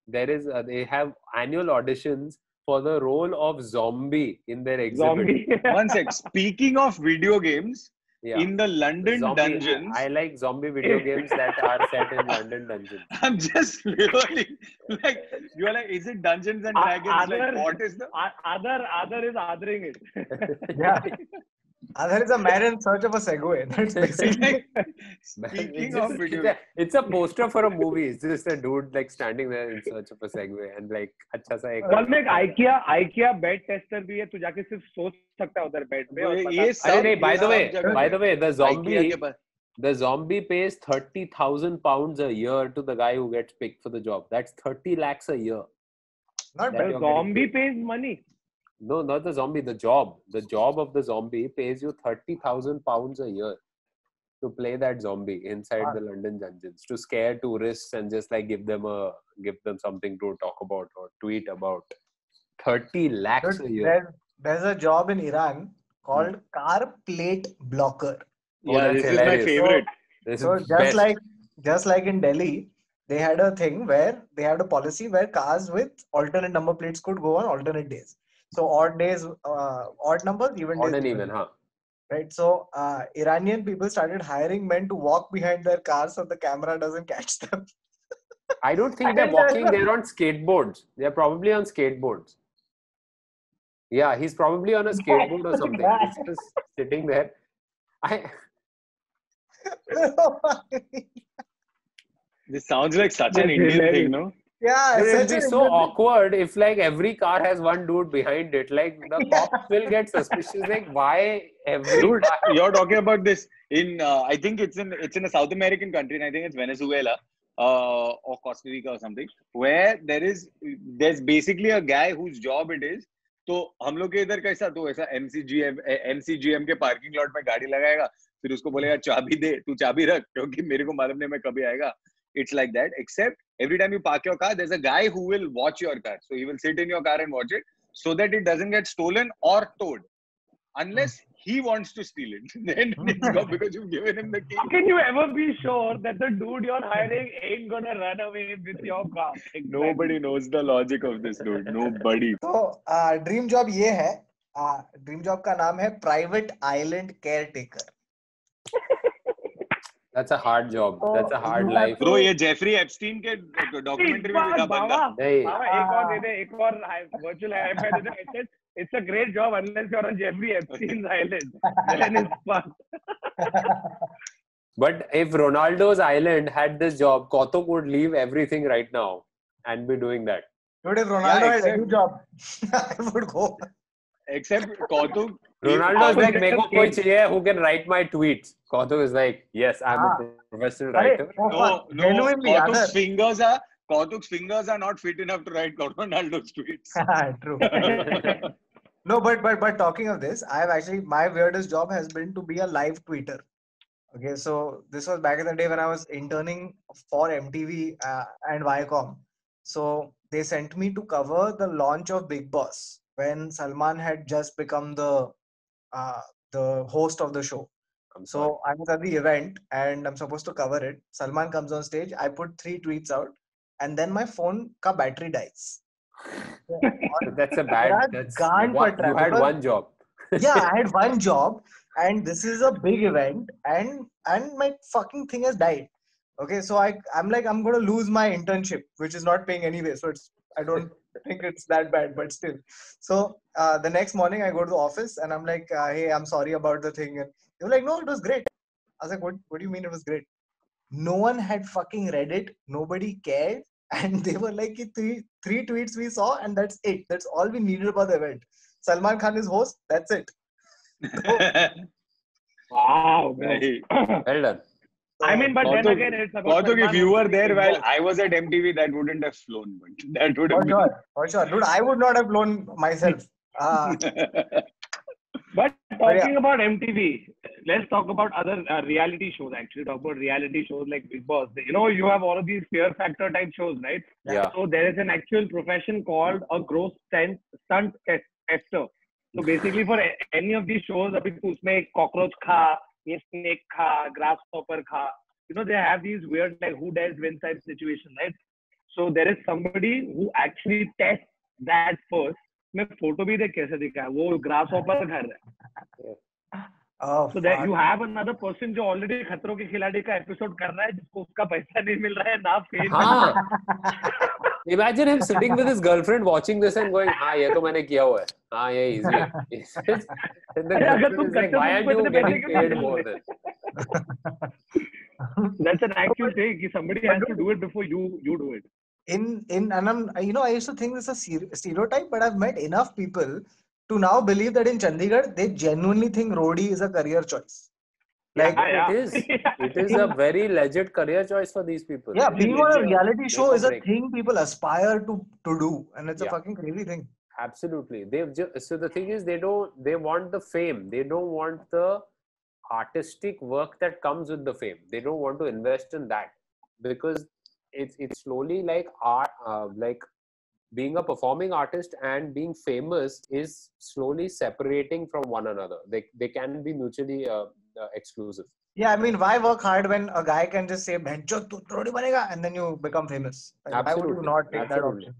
they have annual auditions for the role of zombie in their exhibit. One sec. Speaking of video games, in the London dungeons, I like zombie video games that are set in London dungeons. I'm just really like, you're like, is it Dungeons and Dragons? Like, what is the other is othering it? Yeah. There is a man in search of a Segway. That's basically. Speaking of video, it's a poster for a movie. It's just a dude like standing there in search of a Segway and like अच्छा सा एक. और में एक IKEA bed tester भी है, तो जाके सिर्फ सोच सकता है उधर बेड पे और पता. अरे नहीं, by the way, the zombie pays 30,000 pounds a year to the guy who gets picked for the job. That's 30 lakhs a year. Not The bad. zombie pays money. No, not the zombie. The job. The job of the zombie pays you 30,000 pounds a year to play that zombie inside the London dungeons, to scare tourists and just like give them something to talk about or tweet about. 30 lakhs a year. There's a job in Iran called car plate blocker. Yeah, this is my favorite. So just like in Delhi, they had a thing where they had a policy where cars with alternate number plates could go on alternate days. So odd days, odd numbers, even days. Odd and even, huh? Right. So Iranian people started hiring men to walk behind their cars so the camera doesn't catch them. I don't think they're walking. They're on skateboards. They're probably on skateboards. Yeah, he's probably on a skateboard or something. He's just sitting there. This sounds like such an Indian thing, no? Yeah, it would be so awkward if like every car has one dude behind it. Like the cops will get suspicious. Like why every dude? You're talking about this in I think it's in a South American country, and I think it's Venezuela or Costa Rica or something, where there's basically a guy whose job it is. तो हम लोग के इधर कैसा तो ऐसा MCGM के parking lot में गाड़ी लगाएगा, फिर उसको बोलेगा चाबी दे, तू चाबी रख क्योंकि मेरे को मालूम नहीं मैं कभी आएगा. It's like that, except every time you park your car, there's a guy who will watch your car. So he will sit in your car and watch it so that it doesn't get stolen or towed. Unless he wants to steal it. Then it's gone because you've given him the key. How can you ever be sure that the dude you're hiring ain't gonna run away with your car? Exactly. Nobody knows the logic of this, dude. Nobody. So, dream job ये है. Dream job का नाम है Private Island Caretaker. That's a hard job. That's a hard life. Bro, ये Jeffrey Epstein के documentary में दिखा बंदा. एक और virtual iPad they they. It's a great job unless you're on Jeffrey Epstein's island. Then it's fun. But if Ronaldo's island had this job, Kautuk would leave everything right now and be doing that. Dude, if Ronaldo had any job, I would go. Except Kautuk. Ronaldo's like, meko koi chahiye who can write my tweets. Kautuk is like, yes, I'm a professional writer. No, Kautuk's fingers are not fit enough to write Ronaldo's tweets. True. No, but talking of this, I have actually, my weirdest job has been to be a live tweeter. Okay, so this was back in the day when I was interning for MTV and Viacom. So they sent me to cover the launch of Bigg Boss when Salman had just become the host of the show. So I was at the event and I'm supposed to cover it. Salman comes on stage. I put 3 tweets out, and then my phone ka battery dies. That's a bad. You had one job. Yeah, I had one job, and this is a big event, and my fucking thing has died. Okay, so I'm like, I'm gonna lose my internship, which is not paying anyway. So I don't think it's that bad, but still. So the next morning I go to the office and I'm like, hey, I'm sorry about the thing. And they were like, no, it was great. I was like, what do you mean it was great? No one had fucking read it. Nobody cared. And they were like, three tweets we saw, and that's it. That's all we needed about the event. Salman Khan is host. That's it. Wow. Well done. I mean, but then again, it's about Kautuk, if you were there while I was at MTV, that wouldn't have flown. But that would have been... For sure. Dude, I would not have flown myself. But talking about MTV, let's talk about other reality shows. Actually, talk about reality shows like Bigg Boss. You know, you have all of these Fear Factor type shows, right? Yeah. So there is an actual profession called a gross stunt tester. So basically, for any of these shows, abhi usme cockroach kha, ye snake kha, grasshopper kha. You know, they have these weird like who dares win type situation, right? So there is somebody who actually tests that first. मैं photo भी देख कैसे दिखा है वो grass hopper घर है. So that you have another person जो already खतरों के खिलाड़ी का एपिसोड कर रहा है जिसको उसका पैसा नहीं मिल रहा है ना fame. Imagine him sitting with his girlfriend watching this and going, हाँ ये तो मैंने किया हुआ है, हाँ ये easy है. And the girlfriend is like, why aren't you getting paid more then? That's an actual thing. Somebody has to do it before you do it. And I used to think this is a stereotype, but I've met enough people to now believe that in Chandigarh they genuinely think roadie is a career choice. Like it is. It is a very legit career choice for these people. Yeah, being on a reality show is a thing people aspire to do, and it's a fucking crazy thing. Absolutely. So the thing is, they want the fame. They don't want the artistic work that comes with the fame. They don't want to invest in that, because it's slowly like art, like being a performing artist and being famous is slowly separating from one another. They can be mutually exclusive. Yeah, I mean, why work hard when a guy can just say "Bhencho, tu rodi banega," and then you become famous? Like, why would you not take that option?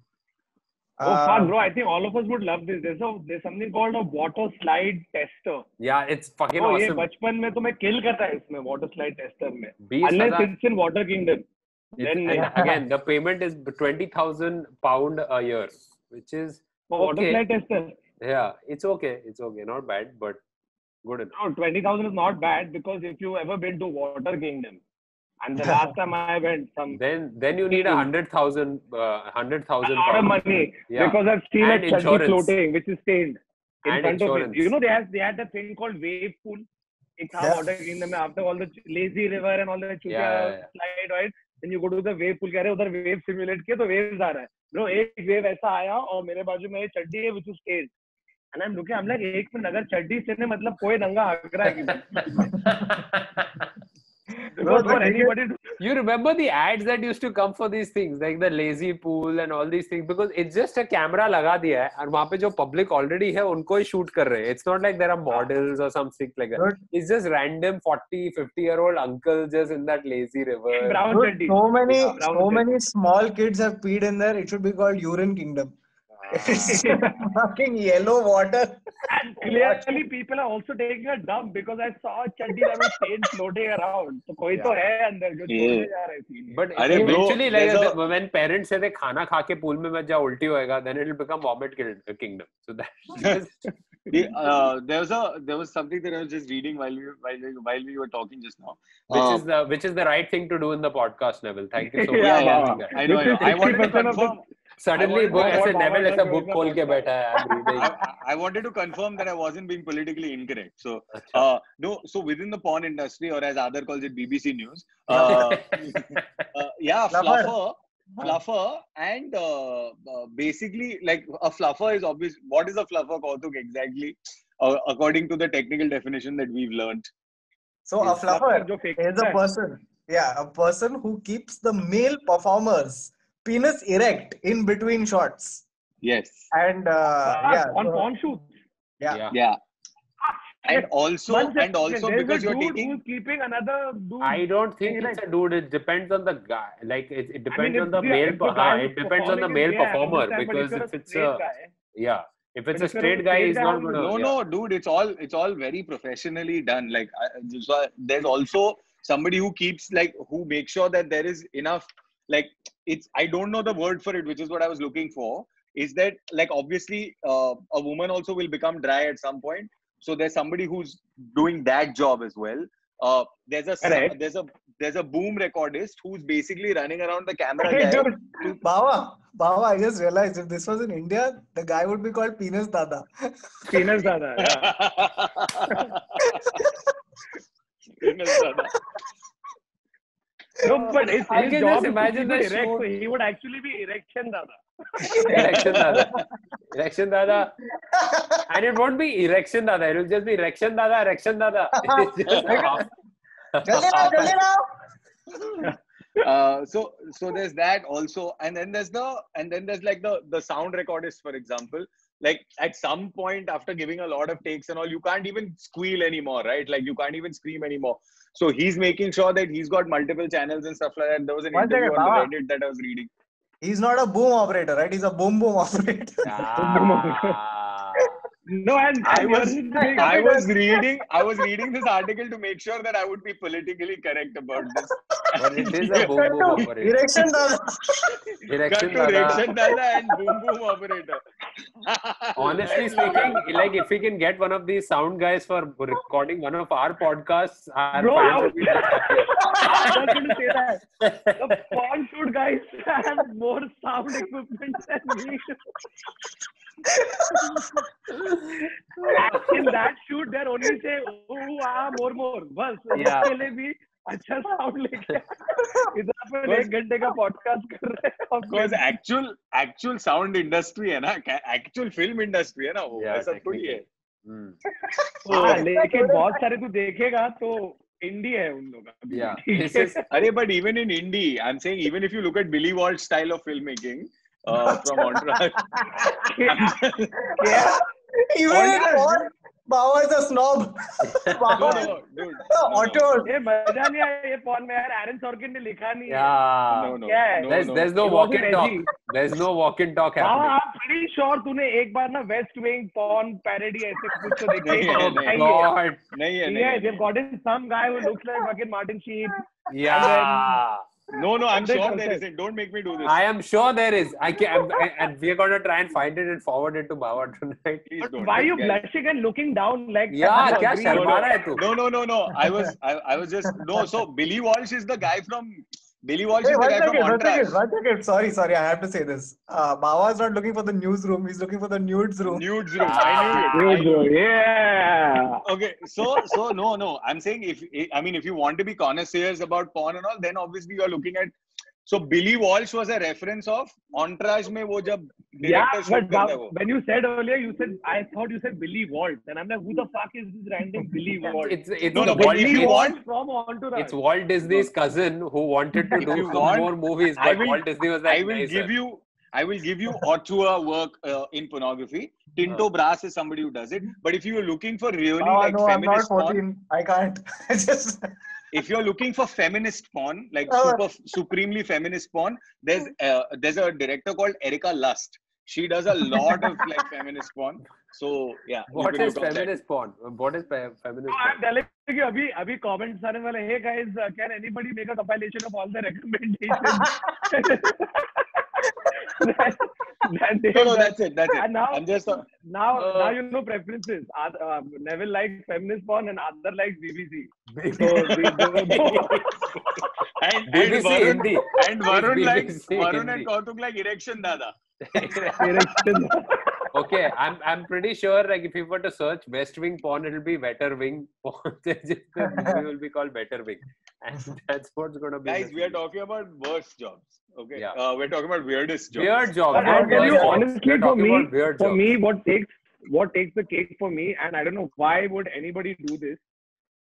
Oh fuck, bro! I think all of us would love this. There's something called a water slide tester. Yeah, it's fucking awesome. ये बचपन में तो मैं kill करता है इसमें water slide tester में. Unless it's in Water Kingdom. Then again, the payment is £20,000 a year, which is water slide tester. Yeah, it's okay. It's okay. Not bad, but good enough. No, 20,000 is not bad, because if you ever been to Water Kingdom, and the last time I went, then you need 100,000. A lot of money, because I've seen a chuddy floating, which is stained in front of it. You know, they had that thing called wave pool. It's how Water Kingdom, after all the lazy river and all the slide, right? Then you go to the wave pool, कह रहे उधर wave simulate किए तो waves आ रहा है. Bro, एक wave ऐसा आया और मेरे बाजू में एक चड्डी है which is stained. And I'm looking, I'm like, एक मिनट अगर चड्डी से ने मतलब कोई दंगा हक रहा है. You remember the ads that used to come for these things, like the lazy pool and all these things, because it's just a camera लगा दिया है और वहाँ पे जो public already है उनको ही shoot कर रहे हैं. It's not like there are models or something like that. It's just random 40-50-year-old uncles just in that lazy river. So many small kids have peed in there. It should be called Urine Kingdom. It's fucking yellow water. And clearly people are also taking a dump, because I saw a chaddi that was stained floating around. So koi to hai andar jo chhode ja rahe thi. But eventually, like when parents say they khana kha ke pool mein mat ja ulti hoega, then it will become vomit kingdom. So that there was something that I was just reading while we were talking just now, which is the right thing to do in the podcast, Neville. Thank you so much. I know. I wanted to confirm. Suddenly, Neville ऐसा book खोल के बैठा है. I wanted to confirm that I wasn't being politically incorrect. So, no. So within the porn industry, or as Adar calls it, BBC News. Fluffer, and basically, like a fluffer is obvious. What is a fluffer, Kautuk, exactly? According to the technical definition that we've learned. So a fluffer is a person who keeps the male performers penis erect in between shots. Yes. And on porn shoots. Yeah. And also because you're taking. Who's keeping another dude. I don't think it's a dude. It depends on the guy. Like it depends on the male. It depends on the male performer, because if it's a if it's a straight guy, he's not gonna. No, dude. It's all very professionally done. Like there's also somebody who keeps who makes sure that there is enough. I don't know the word for it, which is what I was looking for. Is that obviously a woman also will become dry at some point. So there's somebody who's doing that job as well. There's a boom recordist who's basically running around the camera. Dude, Baba, I just realized if this was in India, the guy would be called Penis Dada. Penis Dada. Penis Dada. No, but his job is erect, so he would actually be Erection Dada. Erection Dada. And it won't be Erection Dada. It will just be Erection Dada. So there's that also, and then there's the sound recordist, for example. Like at some point after giving a lot of takes and all, you can't even squeal anymore, right? Like you can't even scream anymore. So he's making sure that he's got multiple channels and stuff like that. There was an interview on the Reddit that I was reading. He's not a boom operator, right? He's a boom operator. No, and I was reading reading this article to make sure that I would be politically correct about this. But it is a boom boom operator. Erection dada. Erection Cut to dada. Reaction Dada and boom boom operator. Honestly speaking, like if we can get one of these sound guys for recording one of our podcasts, our Bro, fans will be much happier. I was going to say that. The porn shoot guys have more sound equipment than me. In that shoot, they're only say, "Oh, more." बस Yeah. उसके लिए भी अच्छा sound लेके इधर अपन 1 घंटे का podcast कर रहे हैं. Because actual sound industry है ना, actual film industry है ना, वो Yeah, ऐसा थोड़ी है. हाँ, लेकिन बहुत सारे तू देखेगा तो indie है उन लोगों का. Yeah. ठीक This है. is Arey, but even in indie, I'm saying even if you look at Billy Wald's style of filmmaking from Entourage, क्या? Even in porn, Bawa is a snob. Bawa is dude. auto. ये मजा नहीं आया ये porn में यार. Aaron Sorkin ने लिखा नहीं है. yeah. No. क्या है? There's no It walk wasn't and talk. edgy. There's no walk and talk हाँ, happening. I'm pretty sure तूने एक बार ना West Wing porn parody ऐसे कुछ तो देखी नहीं, है. नहीं, Oh God. नहीं है, Yeah, they've gotten some guy who looks like fucking Martin Sheen. Yeah. No, I'm They sure there confess. isn't. Don't make me do this. I am sure there is. And we're going to try and find it and forward it to Bawa tonight. Please But don't. why are you Guys. blushing and looking down like? Yeah, that? क्या Agree. Sharma रहा है तू? No. I was just no. So Billy Walsh is the guy from Hey, Entourage. one second. Sorry, I have to say this. Bawa is not looking for the newsroom. He's looking for the nudes room. Nudes room. I knew it. Good, yeah. Okay, so no. I'm saying if you want to be connoisseurs about porn and all, then obviously you're looking at. So Billy Walsh was a reference of Entourage में वो जब Yeah, director shoot but करता है वो. when you said earlier, I thought you said Billy Walt, and I'm like, who the fuck is this random Billy Walt? It's No, the but Walt, if you it's- want- from Entourage. it's Walt Disney's cousin who wanted to do you some want, more movies, I but will- Walt Disney was like, I will "Nahi, give sir." you auteur work in pornography. Tinto Brass is somebody who does it. But if you're looking for really like No, I'm not feminist 14. porn, I can't. Just if you're looking for feminist porn, like supremely feminist porn, there's a director called Erika Lust. She does a lot of like feminist porn. So yeah. you What can is look up that. feminist porn? What is feminist I'm porn? telling you, अभी comments आने वाले. Hey guys, can anybody make a compilation of all the recommendations? No, that's it. And now, I'm just now you know preferences. Neville likes feminist porn and Adar likes BBC. So and BBC Varun, Hindi. and Varun It's likes BBC Varun Hindi. and Kautuk like erection dada. Okay, I'm pretty sure like if you were to search West Wing porn, it'll be Better Wing porn. The movie will be called Better Wing, and that's what's gonna be. Guys, we are talking about worst jobs. Okay, Yeah. we're talking about weirdest jobs. Weird job. But I'll tell you honestly, for me, what takes the cake for me, and I don't know why would anybody do this.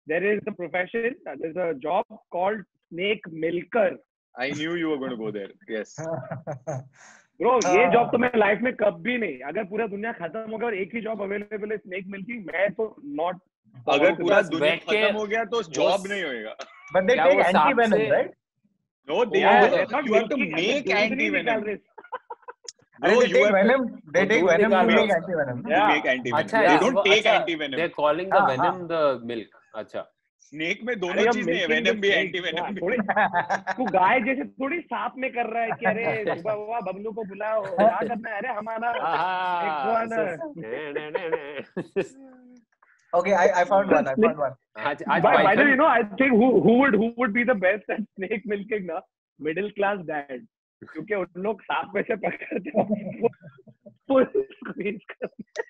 There is a profession, there's a job called snake milker. I knew you were going to go there. Yes. Bro, ये job तो मैं life में कभी नहीं. अगर पूरा दुनिया खत्म हो गया और एक ही job available है snake milking, मैं तो not. अगर पूरा बस दुनिया बैठ के खत्म हो गया तो जॉब नहीं होएगा. but they क्या take वो सांप anti-venom, से- right? No, they Yeah, are. they're not You have to milking, make दूध नहीं anti निकाल venom. रहे. And No, they you take have to venom. They take दूध venom to निकाल make रहे. anti-venom. Yeah. make anti venom. अच्छा, They yeah, don't take अच्छा, anti venom. They're calling the हाँ, venom the milk. अच्छा. Snake में अरे दोनों अब चीज नहीं है. making Venom the भी snake, anti venom हाँ, भी. थोड़ी तू गाय जैसे थोड़ी सांप में कर रहा है कि अरे सुबह हुआ बबलू को बुलाओ क्या करना है अरे हमारा Okay, I found one. आज by the way, you know, I think who would be the best at snake milking ना middle class dad क्योंकि उन लोग सांप में से पकड़ते हैं full squeeze करते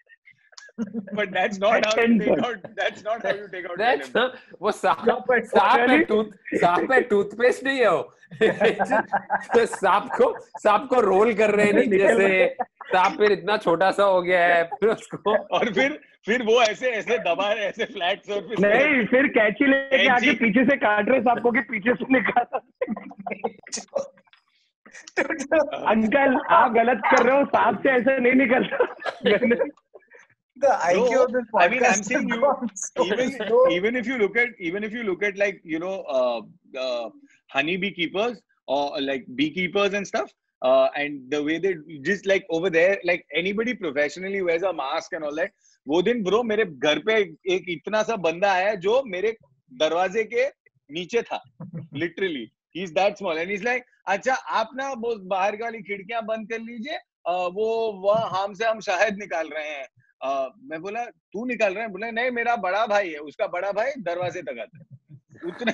But that's not how you take out. That's not how you take out That's venom. वो सांप Really? सांप है टूथपेस्ट नहीं है वो तो सांप को रोल कर रहे हैं नहीं जैसे सांप फिर इतना छोटा सा हो गया है फिर उसको और फिर वो ऐसे दबा रहे ऐसे फ्लैट सरफेस. नहीं फिर कैची लेके आके कैंची। पीछे से काट रहे सांप को कि पीछे से निकाला अंकल आप गलत कर रहे हो सांप से ऐसे नहीं निकलता The IQ No, of this I mean, I'm podcast saying has you- gone so low. even if you look at like honeybee keepers or like beekeepers and stuff, and the way they just like over there, like anybody professionally wears a mask and all that. वो दिन bro मेरे घर पे एक इतना सा बंदा आया जो मेरे दरवाजे के नीचे था, literally. He's that small and he's like, अच्छा आप ना वो बाहर वाली खिड़कियां बंद कर लीजिए, वो हम से हम शहद निकाल रहे हैं. मैं बोला तू निकाल रहा है? बोला नहीं मेरा बड़ा भाई है, उसका बड़ा भाई दरवाजे तक आता है उतने.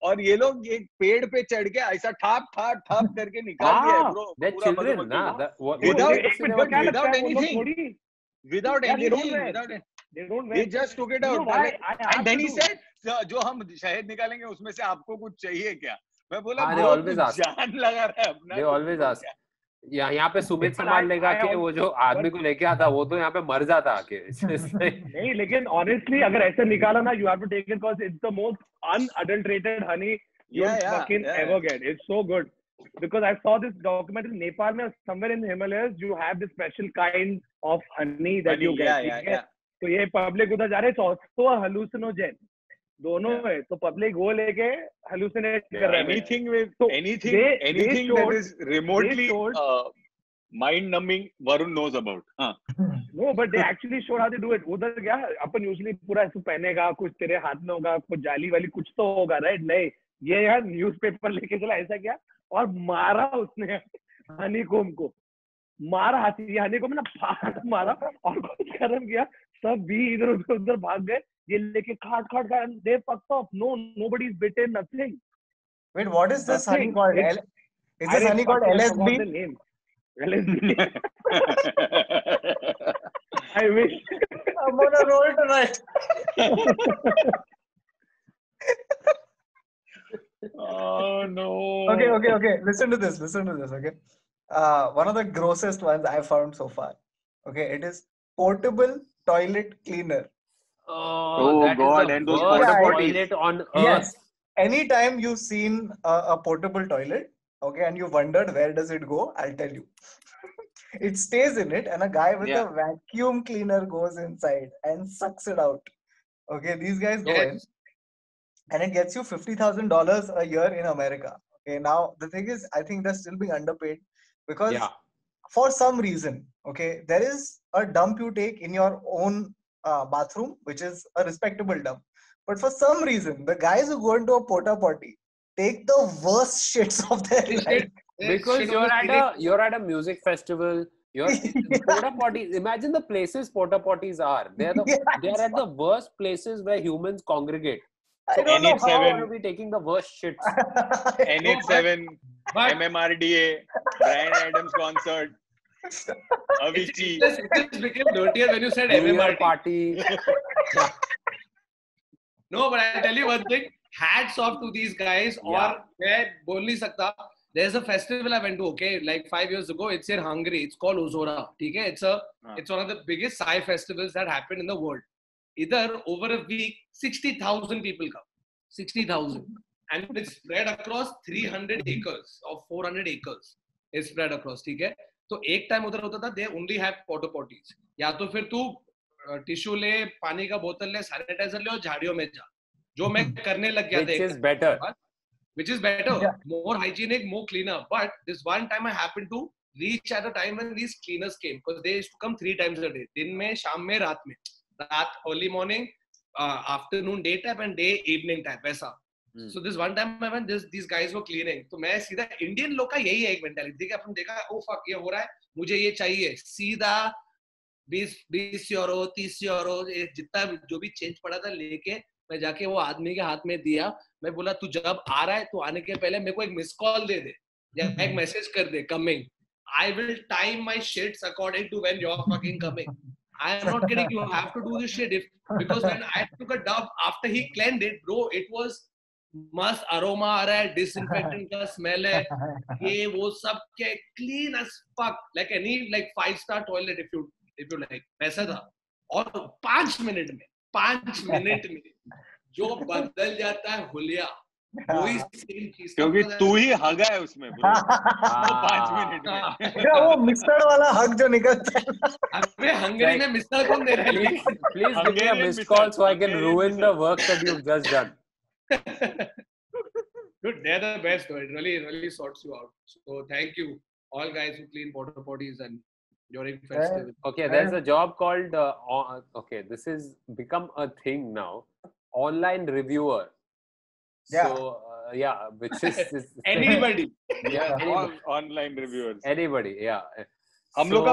और ये लोग एक पेड़ पे चढ़ के ऐसा ठाप ठाप ठाप करके निकाल दिया है bro. Without anything. They just took it out. And then he said, जो हम शहद निकालेंगे उसमें से आपको कुछ चाहिए क्या? मैं बोला जान लगा रहा है अपना. They always ask. यहाँ पे सुमित संभाल लेगा कि वो जो आदमी को लेके आता वो तो यहाँ पे मर जाता आके. नहीं लेकिन honestly अगर ऐसे निकाला ना, you have to take it because it's the most unadulterated honey you'll fucking ever get. It's so good. Because I saw this documentary in Nepal में, somewhere in the Himalayas you have this special kind of honey that you get. तो ये public उधर जा रहे हैं, it's also a hallucinogen. दोनों है, तो public वो लेके hallucinate कर रहे हैं. Anything that is remotely mind-numbing, Varun knows about. No, but they actually showed how they do it. उधर क्या अपन usually पूरा ऐसे पहनेगा, कुछ तेरे हाथ में होगा, कुछ जाली वाली कुछ तो होगा, right? नहीं, ये यार न्यूज़पेपर लेके चला, ऐसा क्या? और मारा उसने हनीकोम को, मारा हनीकोम ना फाड़ मारा और कुछ खत्म किया. सब भी इधर उधर भाग गए, ये लेके खाट they fucked off. Nobody is bitten, nothing. Wait, what is this honey called? Is this honey called LSD? LSD. I wish. I'm gonna roll tonight. Oh no. Okay. Listen to this. Okay. One of the grossest ones I found so far. Okay, it is portable toilet cleaner. Oh God! And those porta potties on Earth. Yes. Anytime you've seen a portable toilet, okay, and you wondered where does it go, I'll tell you. It stays in it, and a guy with a vacuum cleaner goes inside and sucks it out. Okay, these guys go in. And it gets you $50,000 a year in America. Okay, now the thing is, I think they're still being underpaid because for some reason, okay, there is a dump you take in your own bathroom, which is a respectable dump. But for some reason, the guys who go into a porta potty take the worst shits of their life. Because you're at a music festival. Porta potties. Imagine the places porta potties are. They are at the worst places where humans congregate. So NH7, how are we taking the worst shits? NH7, MMRDA, Bryan Adams concert, Avicii. It just became dirtier when you said MMRDA. Party. No, but I'll tell you one thing. Hats off to these guys. Or मैं बोल नहीं सकता. There's a festival I went to, okay, like 5 years ago. It's in Hungary. It's called Ozora. Okay? It's one of the biggest Psy festivals that happened in the world. Either over a week, 60,000 people come. 60,000. And it's spread across 300 acres or 400 acres. It's spread across, ठीक है? तो एक time उधर होता था, they only have porta potties. या तो फिर तू टिश्यू ले, पानी का बोतल ले, सैनिटाइजर ले और झाड़ियों में जा. जो मैं करने लग गया था. Which is better. More hygienic, more cleaner. But this one time I happened to reach at a time when these cleaners came because they used to come 3 times a day. दिन में, शाम में, रात में. That early morning, afternoon, daytime, and day evening time. वैसा. So this one time when these guys were cleaning, तो मैं सीधा Indian लोग का यही है एक mentality कि अपन देखा, oh fuck ये हो रहा है, मुझे ये चाहिए, सीधा 20 यूरो, 30 यूरो, जितना जो भी चेंज पड़ा था लेके मैं जाके वो आदमी के हाथ में दिया. मैं बोला तू जब आ रहा है तो आने के पहले मेरे को एक मिस कॉल दे दे या एक मैसेज कर दे coming. I will time my shits according to when you're fucking coming. I am not kidding. You have to do this shit because when I took a dump after he cleaned it, bro, it was मस्त aroma आ रहा है, disinfectant का smell है, ये वो सब क्या clean as fuck, like any like 5-star toilet if you like. वैसा था. और 5 मिनट में जो बदल जाता है हुलिया, वही सेम चीज. क्योंकि तू ही हगा है उसमें ब्रो. 5 मिनट में वो मिक्सर वाला हग जो निकलता है. अबे हंगरी में मिक्सर कौन दे रहा है? Please give me a missed call so I can ruin the work that you've just done. Dude, they're the best though. It really sorts you out. So thank you. all guys who clean porta potties and during festivals. Okay, there's a job called okay, this is become a thing now. Online reviewer. Yeah. So yeah, which is Anybody. Yeah, All online reviewers. Anybody, yeah. हम लोग का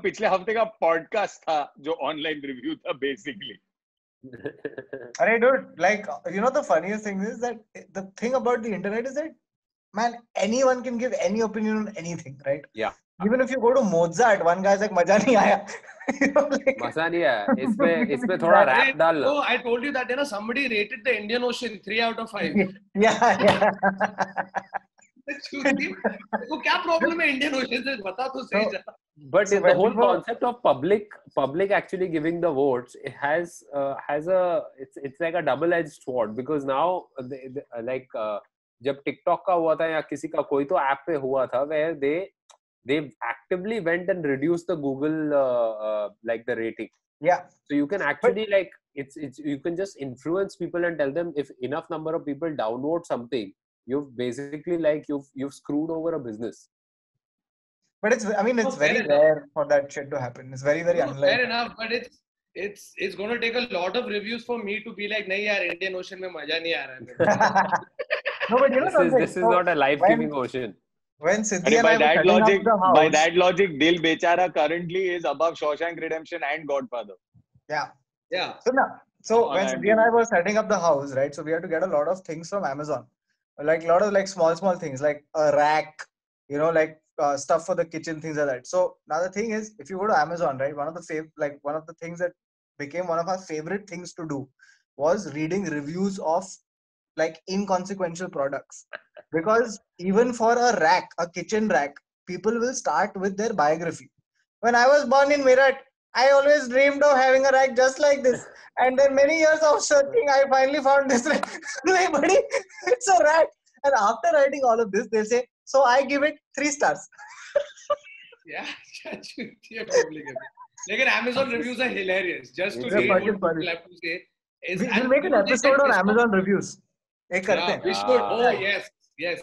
पिछले हफ्ते का podcast था जो online review था basically. Alright, dude, like, you know, the funniest thing is that the thing about the internet is that, man, anyone can give any opinion on anything, right? Yeah. Even if you go to Mozart, one guy's like, मजा नहीं आया. You know, like, मजा नहीं आया. इसमें थोड़ा rap डाल. Oh, I told you that, you know, somebody rated the Indian Ocean 3 out of 5. yeah. वो क्या प्रॉब्लम है इंडियन ओशन से बता तो सही जरा. But the whole concept of public actually giving the votes, it has it's like a double-edged sword, because now like जब TikTok का हुआ था या किसी का कोई तो ऐप पे हुआ था, where they actively went and reduced the Google like the rating. Yeah. So you can actually like it's you can just influence people and tell them if enough number of people download something, you've basically like you've screwed over a business. But it's very rare for that shit to happen. It's very unlikely. Fair enough, but it's going to take a lot of reviews for me to be like, नहीं यार Indian Ocean में मजा नहीं आ रहा है. No, but you know this is not a life-giving ocean. When Siddhi and I were setting up the house, by that logic, Dil Bechara currently is above Shawshank Redemption and Godfather. Yeah. So when Siddhi and I were setting up the house, right? So we had to get a lot of things from Amazon, like a lot of like small things, like a rack, you know, like stuff for the kitchen, things like that. So now the thing is, if you go to Amazon, right, one of the things that became one of our favorite things to do was reading reviews of like inconsequential products, because even for a kitchen rack, people will start with their biography. When I was born in Meerut, I always dreamed of having a rack just like this, and then many years of searching, I finally found this rack. Like, buddy, it's a rack. And after writing all of this, they'll say, so I give it 3 stars. Yeah, like Amazon reviews are hilarious. Just to read what people have to say. We'll make an episode on Amazon reviews. We should. Oh yes,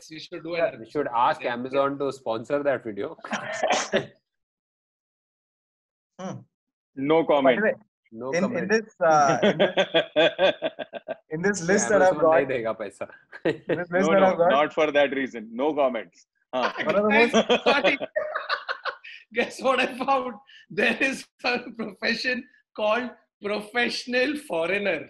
we should do it. We should ask Amazon to sponsor that video. No comment. Way, no comment. In this list that I've got, not for that reason. No comments. Guess what I found? There is a profession called professional foreigner.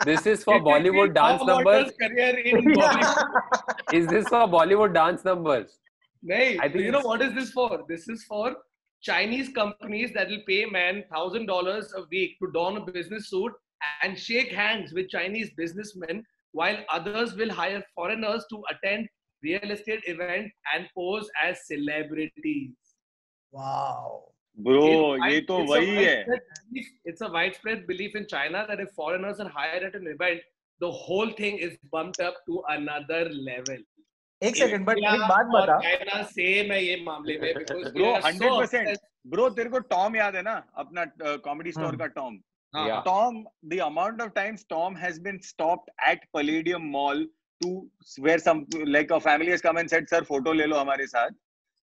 This is for Bollywood dance numbers. Career in Bollywood. Is this for Bollywood dance numbers? No. You know what is this for? This is for Chinese companies that will pay man $1,000 a week to don a business suit and shake hands with Chinese businessmen, while others will hire foreigners to attend real estate events and pose as celebrities. Wow. Bro, ये तो वही है. It's a widespread belief in China that if foreigners are hired at an event, the whole thing is bumped up to another level. एक second, but एक बात बता. China same है ये मामले में, because bro 100%. Bro, तेरे को Tom याद है ना, अपना comedy store का Tom. Yeah. Tom, the amount of times Tom has been stopped at Palladium Mall to where some like a family has come and said, "Sir, photo le lo hamare saath."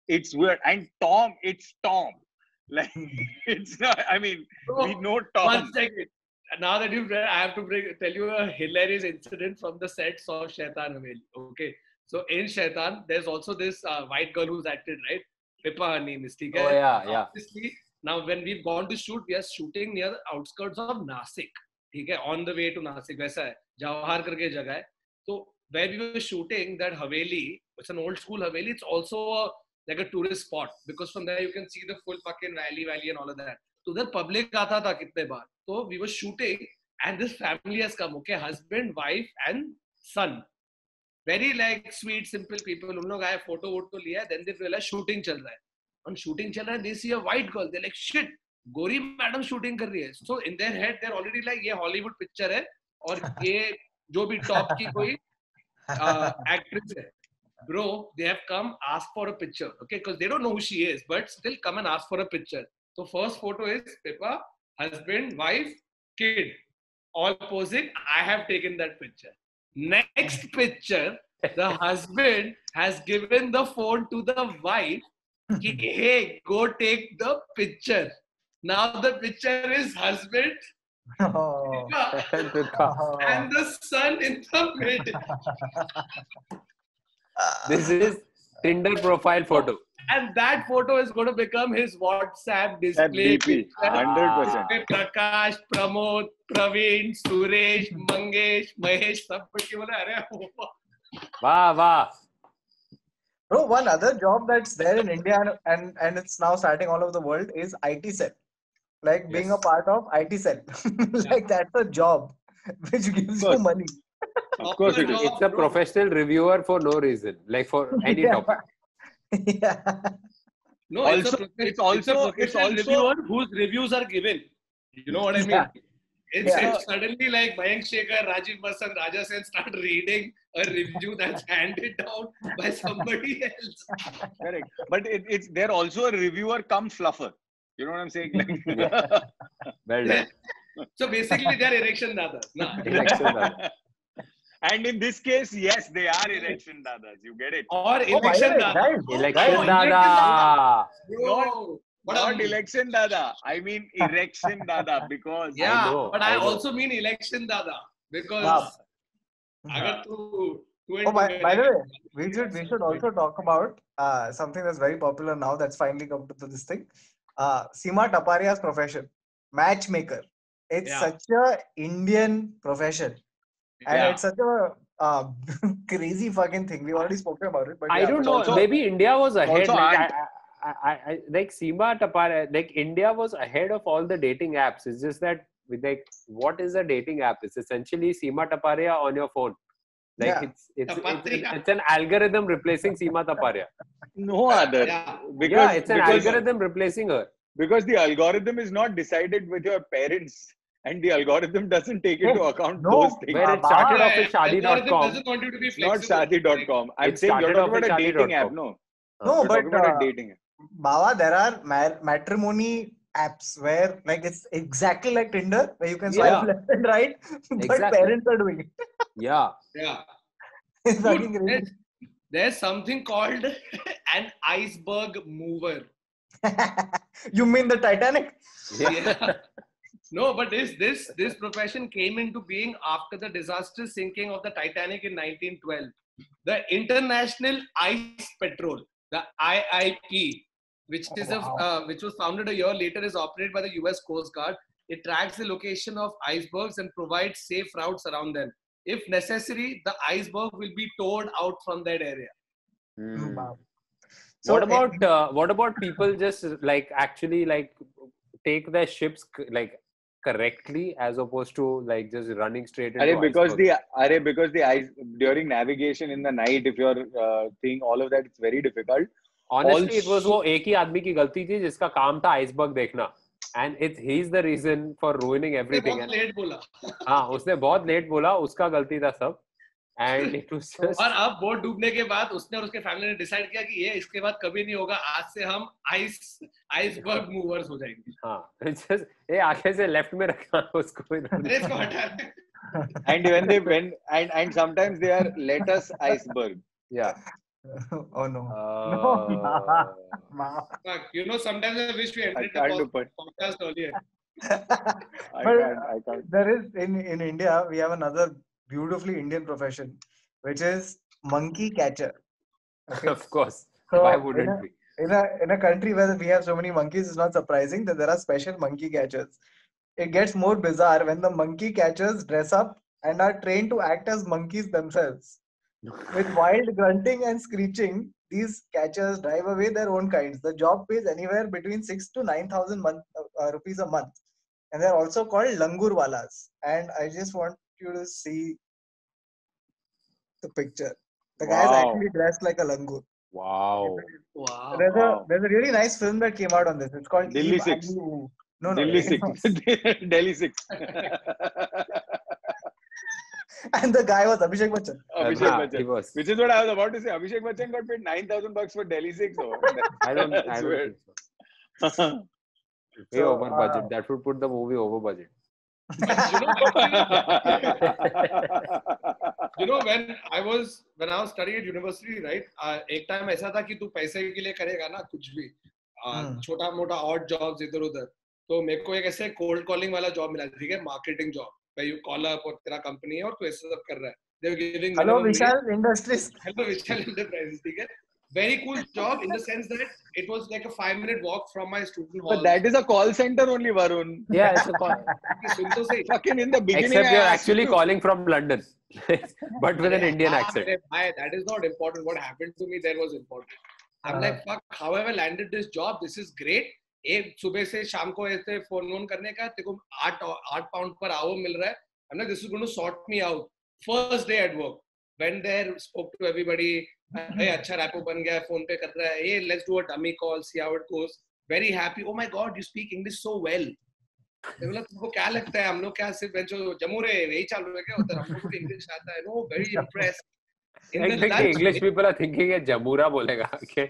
It's weird, and Tom, it's Tom. Like it's not. I mean, we know Tom. One second. Now that you've read, I have to tell you a hilarious incident from the sets of Shaitan Haveli. Okay, so in Shaitan, there's also this white girl who's acted, right? Pippa, her name is. Oh yeah. Obviously, now when we've gone to shoot, we are shooting near the outskirts of Nasik. Okay, on the way to Nasik, वैसा है. Jawahar करके जगह है. So where we were shooting that Haveli, it's an old school Haveli. It's also like a tourist spot, because from there you can see the full fucking valley and all of that. So the public आता था कितने बार. So we were shooting and this family has come. Okay, husband, wife and son. Very like sweet, simple people. उन लोग आए photo वोटो लिया. Then they realize shooting चल रहा है. On shooting चल रहा है, they see a white girl. They're like, shit, गोरी मैडम shooting कर रही है. So in their head they're already like ये Hollywood picture है और ये जो भी top की कोई actress है. Bro, they have come ask for a picture, okay? Because they don't know who she is, but still come and ask for a picture. So first photo is Pippa, husband, wife, kid, all posing. I have taken that picture. Next picture, the husband has given the phone to the wife. Hey, go take the picture. Now the picture is husband Oh. and the son in the middle. This is Tinder profile photo. And that photo is going to become his WhatsApp That display. DP, 100%. Prakash, Pramod, Praveen, Suresh, Mangesh, Mahesh, सब कुछ के बोले अरे Wow. Bro, one other job that's there in India and it's now starting all over the world is IT cell. Like being a part of IT cell. Like that's a job which gives you money. Of course it is. It's a professional reviewer for no reason, like for any topic. Yeah. No, Also, it's a professional reviewer whose reviews are given. You know what I mean? Yeah. It's suddenly like Mayank Shekhar, Rajiv Basant, Raja Sen start reading a review that's handed down by somebody else. Correct. But it's they're also a reviewer come fluffer. You know what I'm saying? Like, Well done. So basically, they're erection dadas. Nah. Election dada. and in this case, yes, they are election dadas. You get it? Or Oh, by the election way, dada. guys, Election guys, dada. Bro, Not election dada. I mean erection dada because Yeah, know, but I I know. also mean election dada because Wow. agar tu Oh, by the way, we should also talk about something that's very popular now that's finally come to this thing. Seema Taparia's profession, matchmaker. It's Yeah. such a Indian profession, and Yeah. it's such a crazy fucking thing. We already spoken about it, but I yeah, don't but know. also- Maybe India was ahead. also Like aren't. I like Seema Tapare. Like India was ahead of all the dating apps. It's just that with like, what is a dating app? It's essentially Seema Taparia on your phone. Like Yeah. it's an algorithm replacing Seema Taparia. no other. Yeah. Because, It's an because, algorithm replacing her. because the algorithm is not decided with your parents and the algorithm doesn't take into account no, those things. Where it started off with Algorithm Shadi.com. doesn't want you to be Not flexible. Shadi.com. I'm It saying you're started off talking about a with dating app, Shadi.com. no? no, You're but talking about a dating app. Baba, there are matrimony apps where like it's exactly like Tinder, where you can swipe Yeah. left and right, but Exactly. parents are doing it. Yeah. Yeah. It's fucking Dude, crazy. there's something called an iceberg mover. You mean the Titanic? Yeah. No, but this profession came into being after the disastrous sinking of the Titanic in 1912. The International Ice Patrol, the IIP, which is which was founded a year later, is operated by the U.S. Coast Guard. It tracks the location of icebergs and provides safe routes around them. If necessary, the iceberg will be towed out from that area. Wow. What about people just like actually like take their ships like correctly as opposed to like just running straight into because icebergs? the ice during navigation in the night, if you're seeing all of that, it's very difficult. Honestly, it was वो एक ही आदमी की गलती थी जिसका काम था iceberg देखना, and he's the reason for ruining everything. बहुत लेट बोला. हाँ, उसने बहुत लेट बोला, उसका गलती था सब, and it was just. और अब बोट डूबने के बाद उसने और उसके फैमिली ने डिसाइड किया कि ये इसके बाद कभी नहीं होगा, आज से हम आइसबर्ग मूवर्स हो जाएंगे. हाँ, it's just ये आगे से लेफ्ट में रखा उसको इधर. इसको हटा. And when they and sometimes they are let us iceberg. Yeah. Oh no. Fuck, you know, sometimes I wish we ended I the can't do it. podcast earlier. I can't. There is in India we have another beautifully Indian profession, which is monkey catcher. Okay? Of course. So Why wouldn't we? in a country where we have so many monkeys, it's not surprising that there are special monkey catchers. It gets more bizarre when the monkey catchers dress up and are trained to act as monkeys themselves. With wild grunting and screeching, these catchers drive away their own kinds. The job pays anywhere between 6,000 to 9,000 rupees a month. And they're also called langurwalas. And I just want you to see the picture. The guy's Wow. actually dressed like a langur. Wow. Wow. There's a really nice film that came out on this. It's called Delhi Ee 6. Baagi Oo. No, Delhi 6. Delhi 6. And the guy was Abhishek Bachchan. Abhishek He Bachchan. was. Which is what I was about to say. Abhishek Bachchan got paid 9,000 bucks for Delhi 6. I don't weird. think so. Way over budget. That would put the movie over budget. But when I was studying at university, right? एक time ऐसा था कि तू पैसे के लिए करेगा ना कुछ भी, छोटा मोटा odd jobs इधर उधर. तो मेरे को एक ऐसे cold calling वाला job मिला, ठीक है, marketing job. Where you call up और तेरा company है और तू ऐसा सब कर रहा है. They were giving Hello Vishal Industries. Hello Vishal Enterprises, ठीक है. Very cool job in the sense that it was like a 5-minute walk from my student hall. But that is a call center only, Varun. Yeah, it's a call. Fucking in the beginning. Except you're actually calling from London, but with an Indian accent. That is not important. What happened to me there was important. I'm like, fuck, how have I landed this job? This is great. एक सुबह से शाम को ऐसे phone करने का, तेरे को 8 pound per hour मिल रहा है. I'm like, this is going to sort me out. First day at work. Went there, spoke to everybody. Hey, अच्छा रैपो बन गया, फोन पे कर रहा है. Hey, let's do a dummy call, see how it goes. Very happy. Oh my God, you speak English so well. मतलब तुमको क्या लगता है, हम लोग क्या सिर्फ जो जमूरे यही चालू है क्या उधर, हम लोग को इंग्लिश आता है. No, very impressed. I think English people are thinking ये जमूरा बोलेगा. Okay.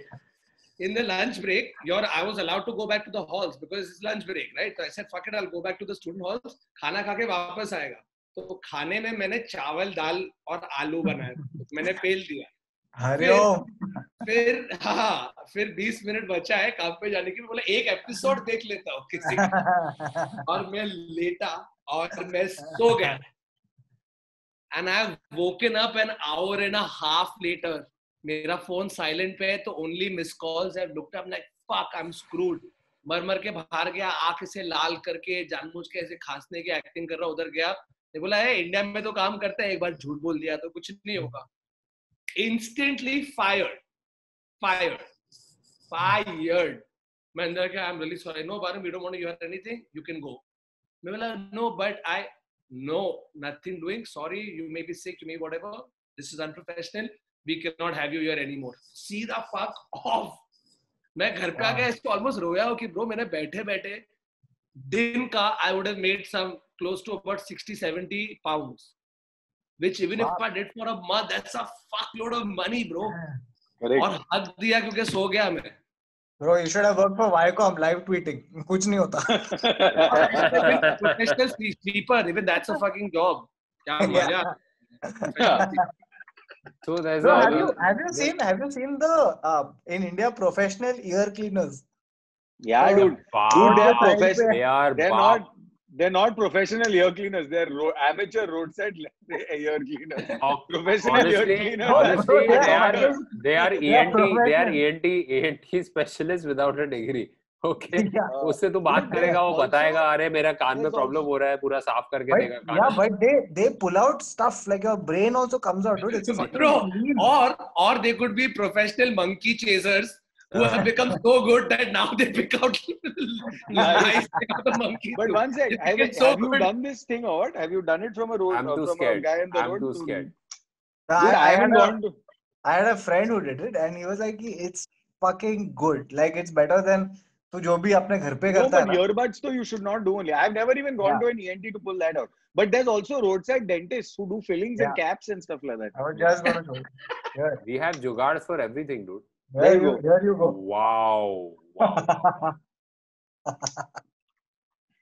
In the lunch break, I was allowed to go back to the halls because it's lunch break, right? So I said, fuck it, I'll go back to the student halls. खाना खा के वापस आएगा. तो खाने में मैंने चावल, दाल और आलू बनाया. मैंने पेल दिया. फिर 20 मिनट बचा है काम पे जाने के लिए. बोला एक एपिसोड देख लेता हूँ किसी का. और मैं लेटा और मैं सो गया. And I've woken up an hour and a half later. मेरा फोन साइलेंट पे है तो only missed calls. I've looked up like fuck, I'm screwed. मर के बाहर गया, आंख से लाल करके जानबूझ के ऐसे खांसने की एक्टिंग कर रहा. उधर गया, ने बोला है इंडिया में तो काम करता है, एक बार झूठ बोल दिया तो कुछ नहीं होगा. Instantly fired. मैं अंदर क्या, I'm really sorry. No, Varun, we don't want to hear anything. You can go. मैं बोला no, but nothing doing. Sorry, you may be sick, you may whatever. This is unprofessional. We cannot have you here anymore. See the fuck off. मैं घर पे आ गया, इसको almost रोया हो कि bro, मैंने बैठे दिन का I would have made some close to about 60-70 pounds. Which even if I did for a month, that's a fuckload of money, bro. Correct. और हद दिया क्योंकि सो गया मैं. Bro, you should have worked for Viacom live tweeting. कुछ नहीं होता. Professional sleeper, even that's a fucking job. क्या मजा. So there's have you seen the in India professional ear cleaners? Yeah, dude. They're not professional ear cleaners. They're amateur roadside ear cleaners. Professional ear cleaners. Honestly, they are ENT specialists without a degree. Okay. उससे तू बात करेगा, वो बताएगा, अरे मेरा कान में problem हो रहा है, पूरा साफ करके देगा कान. Yeah, but they pull out stuff like your brain also comes out, dude. It's or they could be professional monkey chasers who have become so good that now they pick out lies of the monkeys. But one sec, have you done this thing or what? Have you done it from a road? I'm too scared. I'm too scared. Dude, I had a friend who did it, and he was like, "It's fucking good. Like it's better than तू जो भी अपने घर पे करता है ना." Earbuds तो you should not do only. I've never even gone to an ENT to pull that out. But there's also roadside dentists who do fillings and caps and stuff like that. I was just gonna show you. Yeah. We have jugards for everything, dude. There you go. Wow.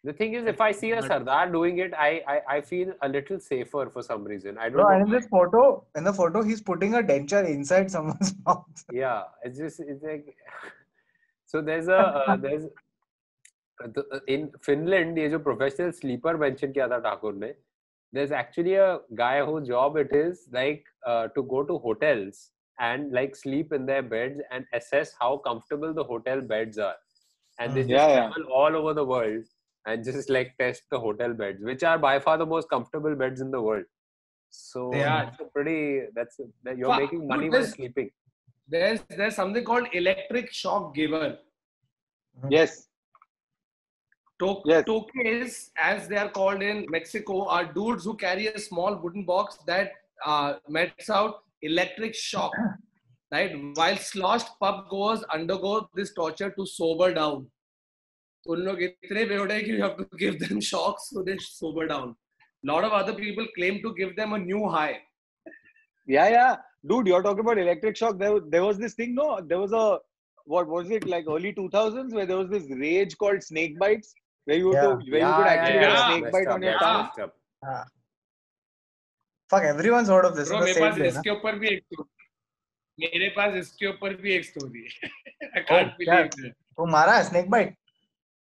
The thing is, if I see a Sardar doing it, I feel a little safer for some reason. I don't know. And in the photo, he's putting a denture inside someone's mouth. Yeah, it's like. So there's in Finland, ये जो professional sleeper mention किया था ठाकुर ने, there's actually a guy whose job it is like to go to hotels and like sleep in their beds and assess how comfortable the hotel beds are, and they just travel all over the world and just like test the hotel beds, which are by far the most comfortable beds in the world. So it's a pretty you're making money while sleeping. There's something called electric shock giver. Yes. Toques, as they are called in Mexico, are dudes who carry a small wooden box that mets out electric shock. Right? While sloshed pub goers undergo this torture to sober down. उन लोग इतने बेवड़े कि you have to give them shocks so they sober down. A lot of other people claim to give them a new high. Yeah. Dude, you're talking about electric shock. There was this thing, no? There was what was it, like early 2000s, where there was this rage called snake bites, where you could actually get a snake bite on your tongue. Fuck, everyone's heard of this. Bro, मेरे पास इसके ऊपर भी एक story है. I can't believe it. तू मारा है snake bite?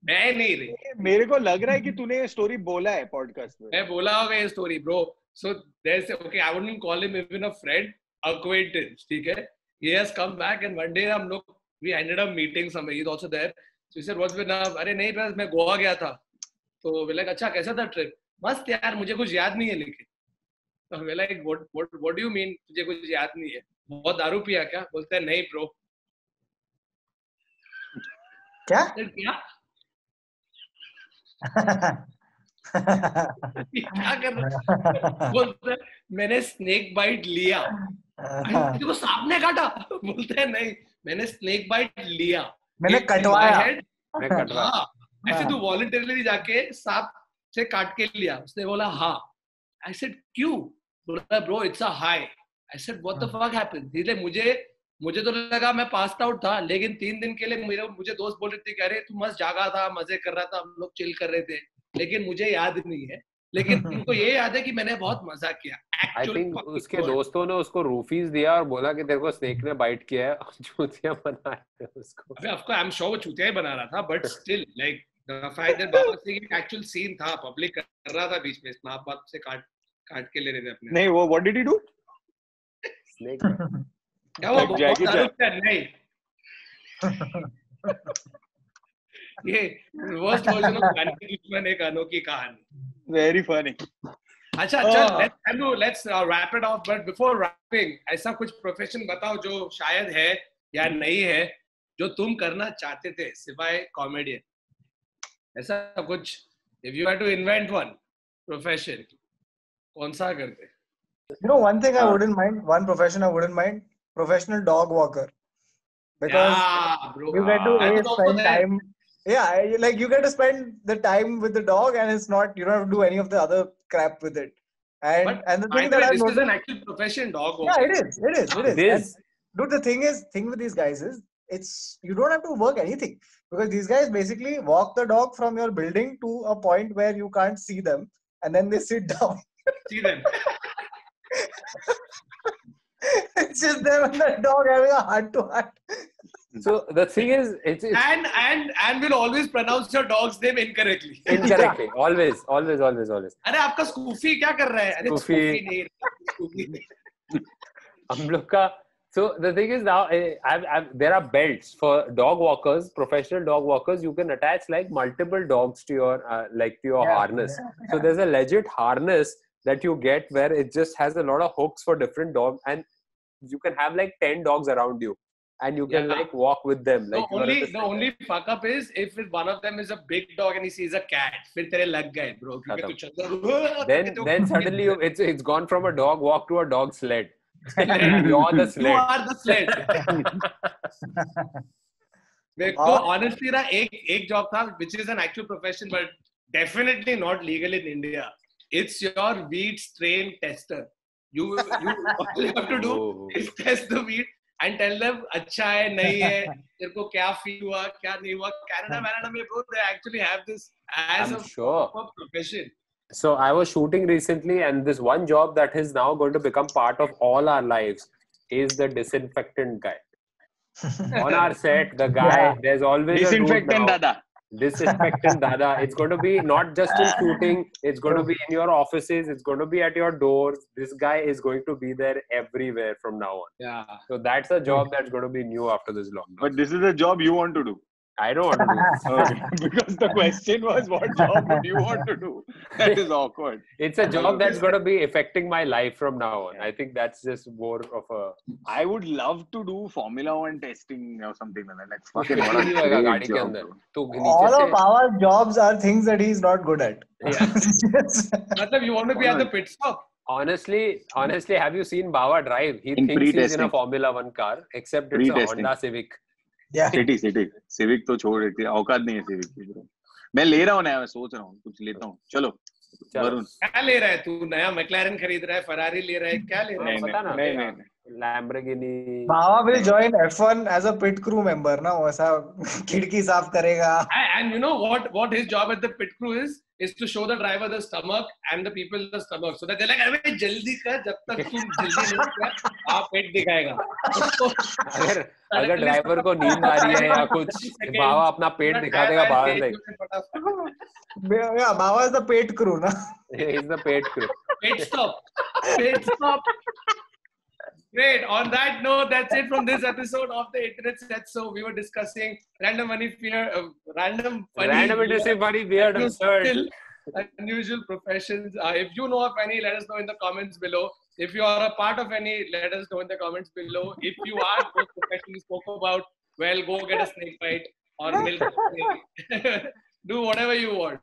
मैं नहीं रे. मेरे को लग रहा है कि तूने ये स्टोरी बोला है पॉडकास्ट में. मैं बोला होगा ये story, bro. So there's okay, I wouldn't call him even a friend, acquaintance, ठीक है? He has come back and one day we ended up meeting somewhere. He's also there. So he said, what's been up? अरे नहीं बस मैं गोवा गया था. तो we're like, अच्छा कैसा था ट्रिप? मस्त यार, मुझे कुछ याद नहीं है लेकिन. तो we're like, what do you mean तुझे कुछ याद नहीं है? बहुत दारू पिया क्या? बोलते हैं नहीं ब्रो. क्या? क्या कर रहा? बोलते हैं मैंने स्नेक बाइट लिया. तुझको सांप ने काटा? बोलते हैं नहीं, मैंने स्नेक बाइट लिया. मैंने कटवाया. ऐसे तू वॉलंटरली जाके सांप से काट के लिया? उसने बोला हाँ. I said क्यों? बोला bro it's a high. I said what the fuck happened? इसलिए मुझे तो लगा मैं पास्ड आउट था, लेकिन 3 दिन के लिए मुझे दोस्त बोल रहे थे कि अरे तू मस्त जागा था, मजे कर रहा था, हम लोग चिल कर रहे थे, लेकिन मुझे याद नहीं है. लेकिन उनको ये याद है कि मैंने बहुत मजा किया. I think उसके दोस्तों ने उसको रूफीज दिया और बोला कि तेरे को स्नेक ने बाइट किया है, चूतिया बना है उसको. अबे of course I am sure वो चूतिया ही बना रहा था, but still like the fact that Baba Singh एक एक्चुअल सीन था, पब्लिक कर रहा था बीच में, मां बाप से काट के ले रहे थे अपने. नहीं वो what did he do? Snake क्या वो जैकी चैन नहीं. ये वर्स्ट वर्जन ऑफ गाने की दुश्मन एक अनोखी कहानी. Very funny. अच्छा चल let's wrap it off, but before wrapping ऐसा कुछ प्रोफेशन बताओ जो शायद है या नहीं है जो तुम करना चाहते थे सिवाय कॉमेडियन. ऐसा कुछ if you had to invent one profession कौन सा करते? You know, one thing I wouldn't mind, one profession I wouldn't mind, professional dog walker, because bro, you get to spend time. Yeah, like you get to spend the time with the dog, and it's not, you don't have to do any of the other crap with it. And the thing that I've noticed, this is an actual profession, dog walker. Yeah, it is. Dude, the thing with these guys is, you don't have to work anything, because these guys basically walk the dog from your building to a point where you can't see them, and then they sit down. See them. It's just them and the dog having a heart-to-heart. So the thing is, it's and will always pronounce your dog's name incorrectly. Incorrectly, always. अरे आपका स्कूफी क्या कर रहा है? अरे स्कूफी नहीं. हम लोग का. So the thing is now, there are belts for dog walkers, professional dog walkers. You can attach like multiple dogs to your harness. So there's a legit harness that you get where it just has a lot of hooks for different dogs, and you can have like 10 dogs around you, and you can like walk with them. Like the only fuck up is if one of them is a big dog and he sees a cat. फिर तेरे लग गए bro. Then suddenly it's gone from a dog walk to a dog sled. You're the sled. You are the sled. देखो honestly ना एक job था which is an actual profession but definitely not legal in India. It's your weed strain tester. You all you have to do is test the weed and tell them अच्छा है नहीं है तेरे को क्या feel हुआ क्या नहीं हुआ. Canada में bro they actually have this as a profession. So I was shooting recently, and this one job that is now going to become part of all our lives is the disinfectant guy. On our set, the guy, there's always disinfectant dada. Disinfectant dada. It's going to be not just in shooting, it's going to be in your offices, it's going to be at your doors. This guy is going to be there everywhere from now on. Yeah. So that's a job that's going to be new after this lockdown. But this is a job you want to do. I don't want to do this. Okay. Because the question was, what job would you want to do? That is awkward. It's a job that's going to be affecting my life from now on. I think that's just more of a... I would love to do Formula 1 testing or something like that. Like, fucking what a great job. All of our jobs are things that he's not good at. Yeah. You want to be at the pit stop? Honestly, have you seen Bawa drive? He thinks he's in a Formula 1 car, except it's a Honda Civic. City civic तो छोड़ रही थी, औकात नहीं है civic की bro. मैं ले रहा हूँ नया, मैं सोच रहा हूँ कुछ लेता हूँ. चलो वरुण क्या ले रहा है तू? नया मैक्लारेन खरीद रहा है, फरारी ले रहा है, क्या ले रहा है? बता ना. नहीं Lamborghini. Bava will join F1 as a pit crew member ना, वैसा खिड़की साफ करेगा. And you know what his job at the pit crew is to show the driver the stomach and the people the stomach, so that they're like, अबे जल्दी कर, जब तक तुम जल्दी नहीं किया आप पेट दिखाएगा. अगर ड्राइवर को नींद आ रही है या कुछ, बावा अपना पेट दिखा देगा बाहर से. Yeah, Bava is the pit crew ना. He's the pit crew. Pit stop. Great. On that note, that's it from this episode of the Internet Said So. We were discussing random interesting, funny, weird, absurd, unusual professions. If you know of any, let us know in the comments below. If you are a part of any, let us know in the comments below. If you are those professions we spoke about, well, go get a snake bite or milk a snake. Do whatever you want.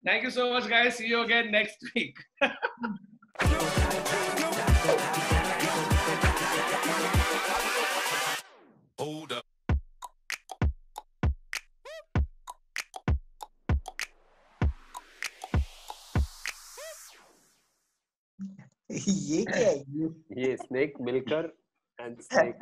Thank you so much, guys. See you again next week. Hold up. ये क्या है? ये snake milker and snake